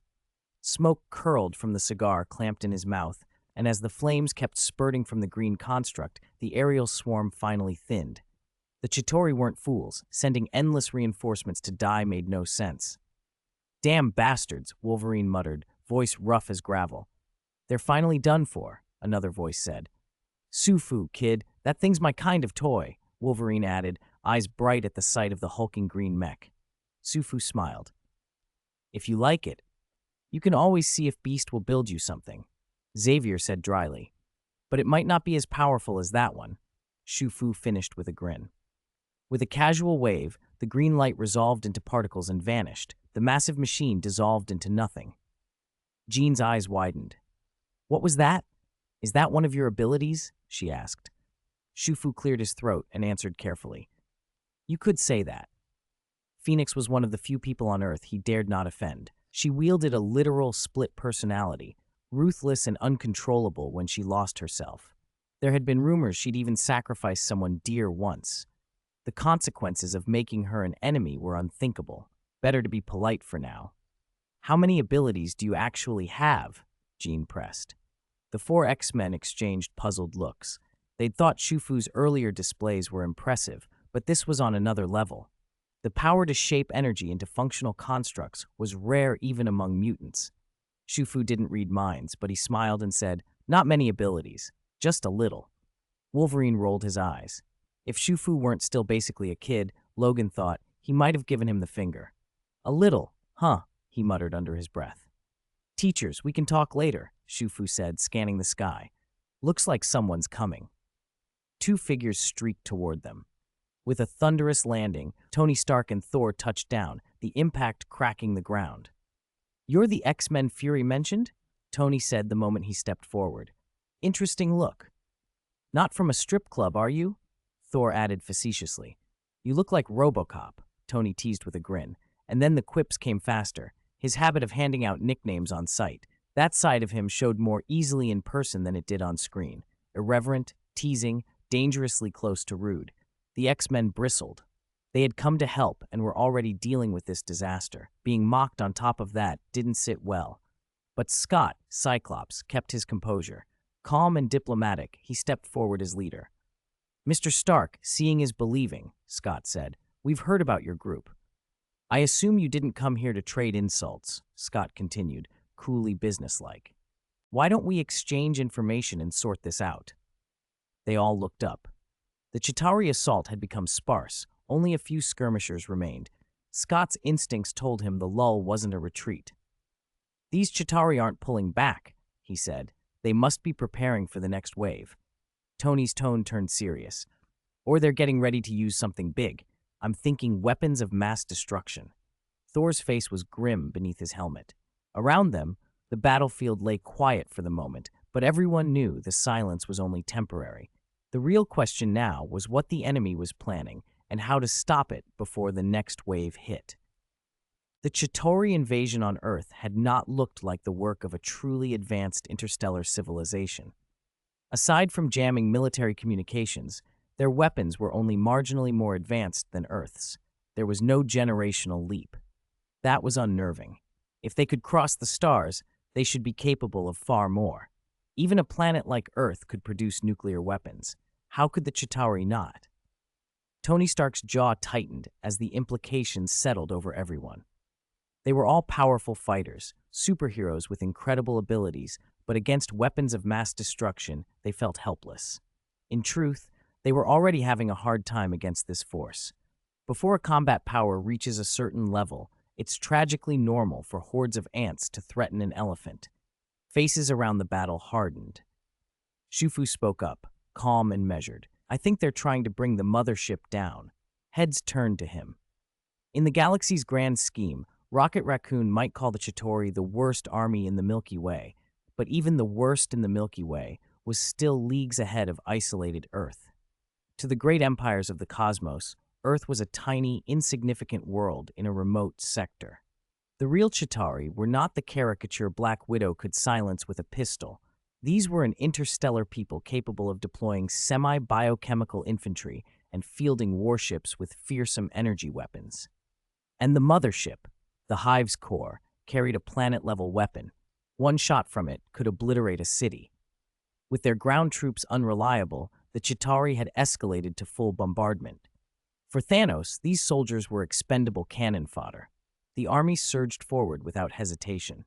Smoke curled from the cigar clamped in his mouth, and as the flames kept spurting from the green construct, the aerial swarm finally thinned. The Chitauri weren't fools. Sending endless reinforcements to die made no sense. Damn bastards, Wolverine muttered, voice rough as gravel. They're finally done for, another voice said. Sufu, kid, that thing's my kind of toy, Wolverine added, eyes bright at the sight of the hulking green mech. Sufu smiled. If you like it, you can always see if Beast will build you something, Xavier said dryly. But it might not be as powerful as that one. Shufu finished with a grin. With a casual wave, the green light resolved into particles and vanished. The massive machine dissolved into nothing. Jean's eyes widened. What was that? Is that one of your abilities? She asked. Shufu cleared his throat and answered carefully. You could say that. Phoenix was one of the few people on Earth he dared not offend. She wielded a literal split personality, ruthless and uncontrollable when she lost herself. There had been rumors she'd even sacrificed someone dear once. The consequences of making her an enemy were unthinkable. Better to be polite for now. How many abilities do you actually have? Jean pressed. The four X-Men exchanged puzzled looks. They'd thought Shufu's earlier displays were impressive, but this was on another level. The power to shape energy into functional constructs was rare even among mutants. Shufu didn't read minds, but he smiled and said, Not many abilities, just a little. Wolverine rolled his eyes. If Shufu weren't still basically a kid, Logan thought, he might have given him the finger. A little, huh, he muttered under his breath. Teachers, we can talk later, Shufu said, scanning the sky. Looks like someone's coming. Two figures streaked toward them. With a thunderous landing, Tony Stark and Thor touched down, the impact cracking the ground. You're the X-Men Fury mentioned? Tony said the moment he stepped forward. Interesting look. Not from a strip club, are you? Thor added facetiously. You look like RoboCop, Tony teased with a grin, and then the quips came faster, his habit of handing out nicknames on sight. That side of him showed more easily in person than it did on screen. Irreverent, teasing, dangerously close to rude. The X-Men bristled. They had come to help and were already dealing with this disaster. Being mocked on top of that didn't sit well. But Scott, Cyclops, kept his composure. Calm and diplomatic, he stepped forward as leader. Mr. Stark, seeing is believing, Scott said. We've heard about your group. I assume you didn't come here to trade insults, Scott continued, coolly businesslike. Why don't we exchange information and sort this out? They all looked up. The Chitauri assault had become sparse. Only a few skirmishers remained. Scott's instincts told him the lull wasn't a retreat. These Chitauri aren't pulling back, he said. They must be preparing for the next wave. Tony's tone turned serious. Or they're getting ready to use something big. I'm thinking weapons of mass destruction. Thor's face was grim beneath his helmet. Around them, the battlefield lay quiet for the moment, but everyone knew the silence was only temporary. The real question now was what the enemy was planning and how to stop it before the next wave hit. The Chitauri invasion on Earth had not looked like the work of a truly advanced interstellar civilization. Aside from jamming military communications, their weapons were only marginally more advanced than Earth's. There was no generational leap. That was unnerving. If they could cross the stars, they should be capable of far more. Even a planet like Earth could produce nuclear weapons. How could the Chitauri not? Tony Stark's jaw tightened as the implications settled over everyone. They were all powerful fighters, superheroes with incredible abilities, but against weapons of mass destruction, they felt helpless. In truth, they were already having a hard time against this force. Before a combat power reaches a certain level, it's tragically normal for hordes of ants to threaten an elephant. Faces around the battle hardened. Shufu spoke up, calm and measured. I think they're trying to bring the mothership down. Heads turned to him. In the galaxy's grand scheme, Rocket Raccoon might call the Chitauri the worst army in the Milky Way, but even the worst in the Milky Way was still leagues ahead of isolated Earth. To the great empires of the cosmos, Earth was a tiny, insignificant world in a remote sector. The real Chitauri were not the caricature Black Widow could silence with a pistol. These were an interstellar people capable of deploying semi-biochemical infantry and fielding warships with fearsome energy weapons. And the mothership, the Hive's core, carried a planet-level weapon. One shot from it could obliterate a city. With their ground troops unreliable, the Chitauri had escalated to full bombardment. For Thanos, these soldiers were expendable cannon fodder. The army surged forward without hesitation.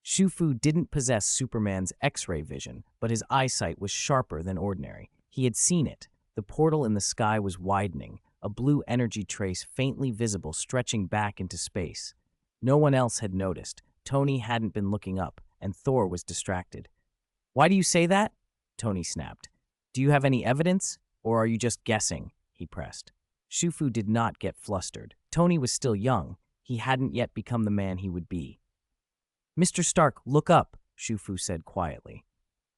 Shufu didn't possess Superman's X-ray vision, but his eyesight was sharper than ordinary. He had seen it. The portal in the sky was widening, a blue energy trace faintly visible stretching back into space. No one else had noticed. Tony hadn't been looking up, and Thor was distracted. "Why do you say that?" Tony snapped. "Do you have any evidence, or are you just guessing?" he pressed. Shufu did not get flustered. Tony was still young. He hadn't yet become the man he would be. "Mr. Stark, look up," Shufu said quietly.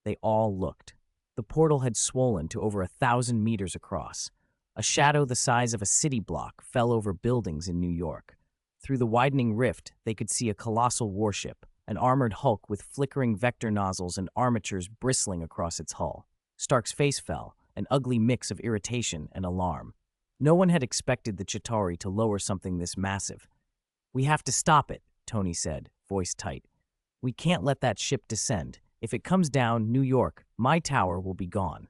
They all looked. The portal had swollen to over 1,000 meters across. A shadow the size of a city block fell over buildings in New York. Through the widening rift, they could see a colossal warship, an armored hulk with flickering vector nozzles and armatures bristling across its hull. Stark's face fell, an ugly mix of irritation and alarm. No one had expected the Chitauri to lower something this massive. "We have to stop it," Tony said, voice tight. "We can't let that ship descend. If it comes down, New York, my tower will be gone."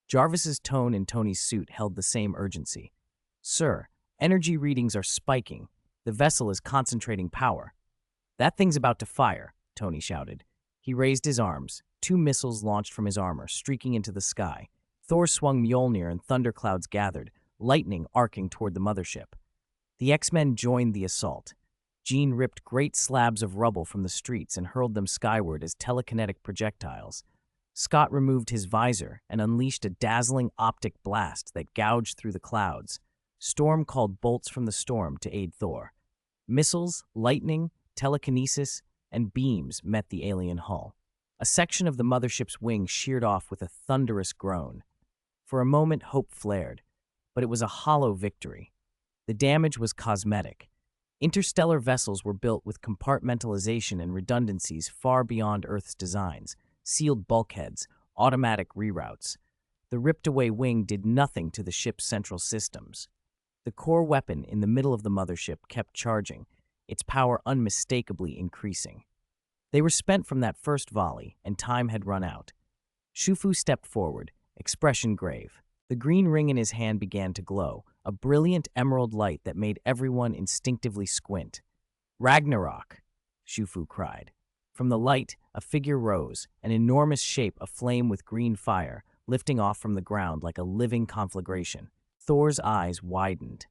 Jarvis's tone in Tony's suit held the same urgency. "Sir, energy readings are spiking. The vessel is concentrating power." "That thing's about to fire," Tony shouted. He raised his arms. 2 missiles launched from his armor, streaking into the sky. Thor swung Mjolnir and thunderclouds gathered, lightning arcing toward the mothership. The X-Men joined the assault. Jean ripped great slabs of rubble from the streets and hurled them skyward as telekinetic projectiles. Scott removed his visor and unleashed a dazzling optic blast that gouged through the clouds. Storm called bolts from the storm to aid Thor. Missiles, lightning, telekinesis, and beams met the alien hull. A section of the mothership's wing sheared off with a thunderous groan. For a moment, hope flared, but it was a hollow victory. The damage was cosmetic. Interstellar vessels were built with compartmentalization and redundancies far beyond Earth's designs, sealed bulkheads, automatic reroutes. The ripped-away wing did nothing to the ship's central systems. The core weapon in the middle of the mothership kept charging, its power unmistakably increasing. They were spent from that first volley, and time had run out. Shufu stepped forward, expression grave. The green ring in his hand began to glow, a brilliant emerald light that made everyone instinctively squint. "Ragnarok!" Shufu cried. From the light, a figure rose, an enormous shape aflame with green fire, lifting off from the ground like a living conflagration. Thor's eyes widened.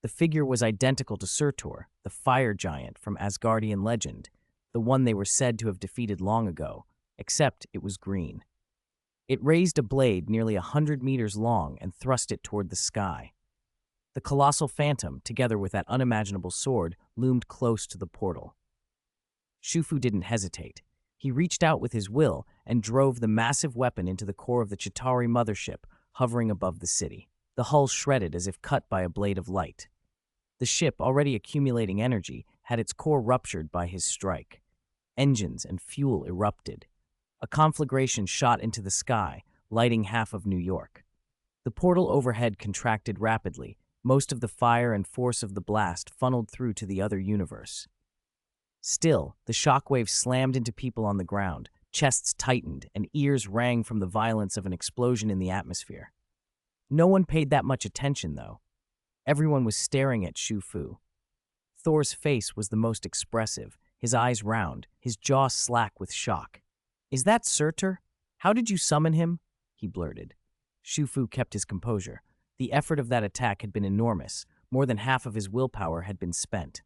The figure was identical to Surtur, the fire giant from Asgardian legend, the one they were said to have defeated long ago, except it was green. It raised a blade nearly 100 meters long and thrust it toward the sky. The colossal phantom, together with that unimaginable sword, loomed close to the portal. Shufu didn't hesitate. He reached out with his will and drove the massive weapon into the core of the Chitauri mothership, hovering above the city. The hull shredded as if cut by a blade of light. The ship, already accumulating energy, had its core ruptured by his strike. Engines and fuel erupted. A conflagration shot into the sky, lighting half of New York. The portal overhead contracted rapidly. Most of the fire and force of the blast funneled through to the other universe. Still, the shockwave slammed into people on the ground, chests tightened, and ears rang from the violence of an explosion in the atmosphere. No one paid that much attention, though. Everyone was staring at Shufu. Thor's face was the most expressive, his eyes round, his jaw slack with shock. "Is that Surtur? How did you summon him?" he blurted. Shufu kept his composure. The effort of that attack had been enormous. More than half of his willpower had been spent.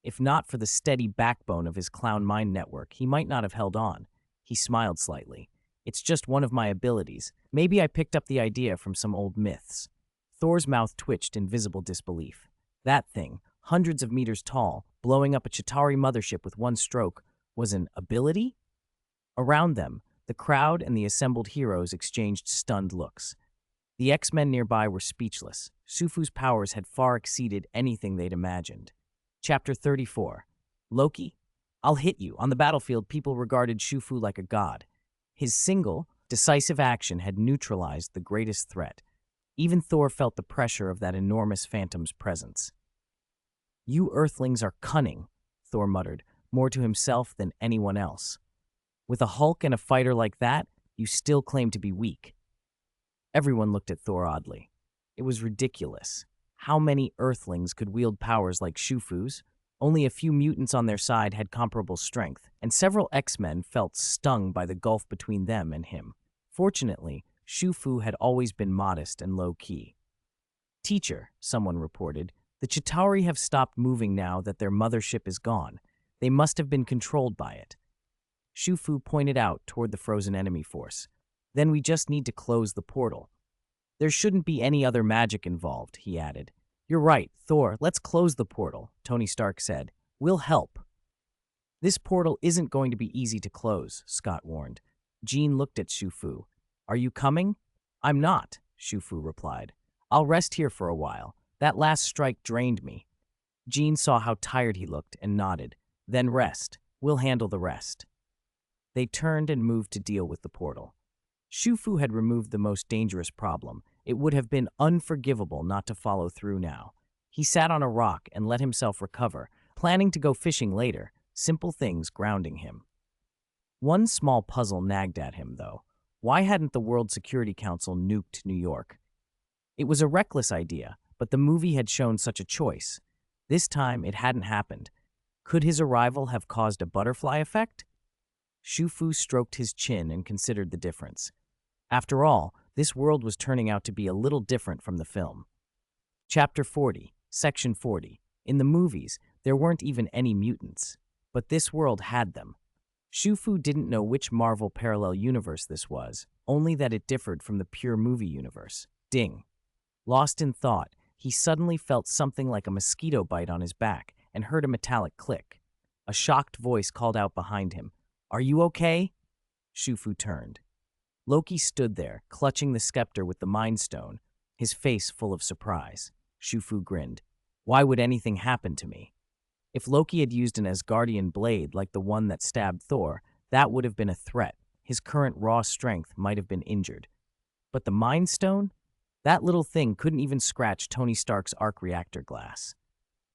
If not for the steady backbone of his clown mind network, he might not have held on. He smiled slightly. "It's just one of my abilities. Maybe I picked up the idea from some old myths." Thor's mouth twitched in visible disbelief. That thing, hundreds of meters tall, blowing up a Chitauri mothership with one stroke, was an ability? Around them, the crowd and the assembled heroes exchanged stunned looks. The X-Men nearby were speechless. Shufu's powers had far exceeded anything they'd imagined. Chapter 34. Loki? "I'll hit you." On the battlefield, people regarded Shufu like a god. His single, decisive action had neutralized the greatest threat. Even Thor felt the pressure of that enormous phantom's presence. "You Earthlings are cunning," Thor muttered, more to himself than anyone else. "With a Hulk and a fighter like that, you still claim to be weak." Everyone looked at Thor oddly. It was ridiculous. How many Earthlings could wield powers like Shufu's? Only a few mutants on their side had comparable strength, and several X-Men felt stung by the gulf between them and him. Fortunately, Shufu had always been modest and low-key. Teacher, someone reported, the Chitauri have stopped moving now that their mothership is gone. They must have been controlled by it. Shufu pointed out toward the frozen enemy force. Then we just need to close the portal. There shouldn't be any other magic involved, he added. You're right, Thor, let's close the portal, Tony Stark said. We'll help. This portal isn't going to be easy to close, Scott warned. Jean looked at Shufu. Are you coming? I'm not, Shufu replied. I'll rest here for a while. That last strike drained me. Jean saw how tired he looked and nodded. Then rest. We'll handle the rest. They turned and moved to deal with the portal. Shufu had removed the most dangerous problem. It would have been unforgivable not to follow through now. He sat on a rock and let himself recover, planning to go fishing later, simple things grounding him. One small puzzle nagged at him, though. Why hadn't the World Security Council nuked New York? It was a reckless idea, but the movie had shown such a choice. This time, it hadn't happened. Could his arrival have caused a butterfly effect? Shufu stroked his chin and considered the difference. After all, this world was turning out to be a little different from the film. Chapter 40, Section 40. In the movies, there weren't even any mutants, but this world had them. Shufu didn't know which Marvel parallel universe this was, only that it differed from the pure movie universe. Ding. Lost in thought, he suddenly felt something like a mosquito bite on his back and heard a metallic click. A shocked voice called out behind him. Are you okay? Shufu turned. Loki stood there, clutching the scepter with the Mind Stone, his face full of surprise. Shufu grinned. Why would anything happen to me? If Loki had used an Asgardian blade like the one that stabbed Thor, that would have been a threat. His current raw strength might have been injured. But the Mind Stone? That little thing couldn't even scratch Tony Stark's arc reactor glass.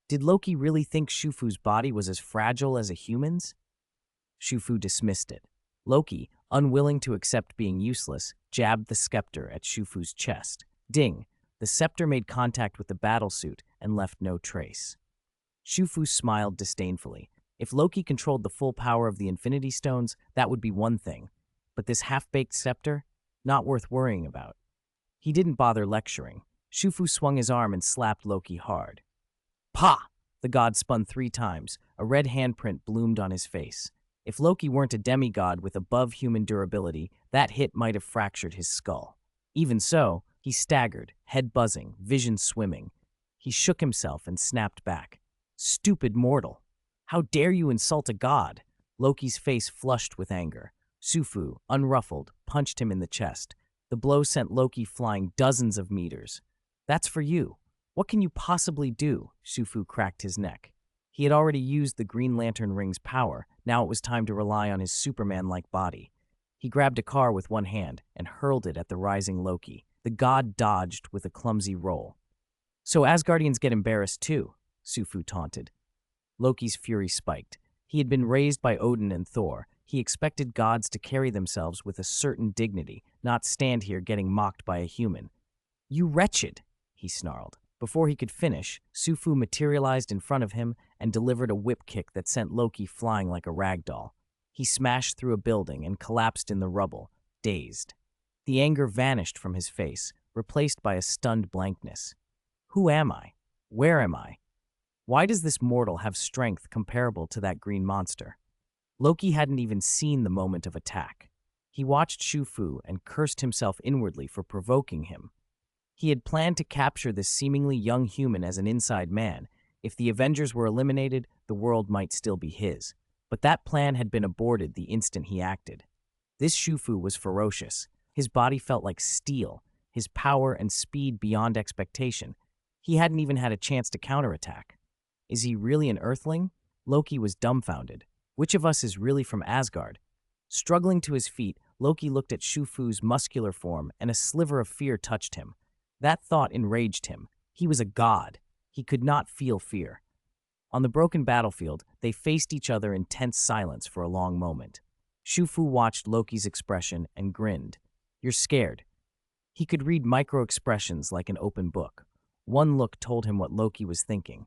Did Loki really think Shufu's body was as fragile as a human's? Shufu dismissed it. Loki, unwilling to accept being useless, jabbed the scepter at Shufu's chest. Ding! The scepter made contact with the battlesuit and left no trace. Shufu smiled disdainfully. If Loki controlled the full power of the Infinity Stones, that would be one thing. But this half-baked scepter? Not worth worrying about. He didn't bother lecturing. Shufu swung his arm and slapped Loki hard. Pa! The god spun 3 times. A red handprint bloomed on his face. If Loki weren't a demigod with above-human durability, that hit might have fractured his skull. Even so, he staggered, head buzzing, vision swimming. He shook himself and snapped back. Stupid mortal! How dare you insult a god? Loki's face flushed with anger. Shufu, unruffled, punched him in the chest. The blow sent Loki flying dozens of meters. That's for you. What can you possibly do? Shufu cracked his neck. He had already used the Green Lantern ring's power. Now it was time to rely on his Superman-like body. He grabbed a car with one hand and hurled it at the rising Loki. The god dodged with a clumsy roll. So Asgardians get embarrassed too, Shufu taunted. Loki's fury spiked. He had been raised by Odin and Thor. He expected gods to carry themselves with a certain dignity, not stand here getting mocked by a human. You wretched, he snarled. Before he could finish, Shufu materialized in front of him and delivered a whip kick that sent Loki flying like a rag doll. He smashed through a building and collapsed in the rubble, dazed. The anger vanished from his face, replaced by a stunned blankness. Who am I? Where am I? Why does this mortal have strength comparable to that green monster? Loki hadn't even seen the moment of attack. He watched Shufu and cursed himself inwardly for provoking him. He had planned to capture this seemingly young human as an inside man. If the Avengers were eliminated, the world might still be his. But that plan had been aborted the instant he acted. This Shufu was ferocious. His body felt like steel, his power and speed beyond expectation. He hadn't even had a chance to counterattack. Is he really an Earthling? Loki was dumbfounded. Which of us is really from Asgard? Struggling to his feet, Loki looked at Shufu's muscular form, and a sliver of fear touched him. That thought enraged him. He was a god. He could not feel fear. On the broken battlefield, they faced each other in tense silence for a long moment. Shufu watched Loki's expression and grinned. You're scared. He could read micro-expressions like an open book. One look told him what Loki was thinking.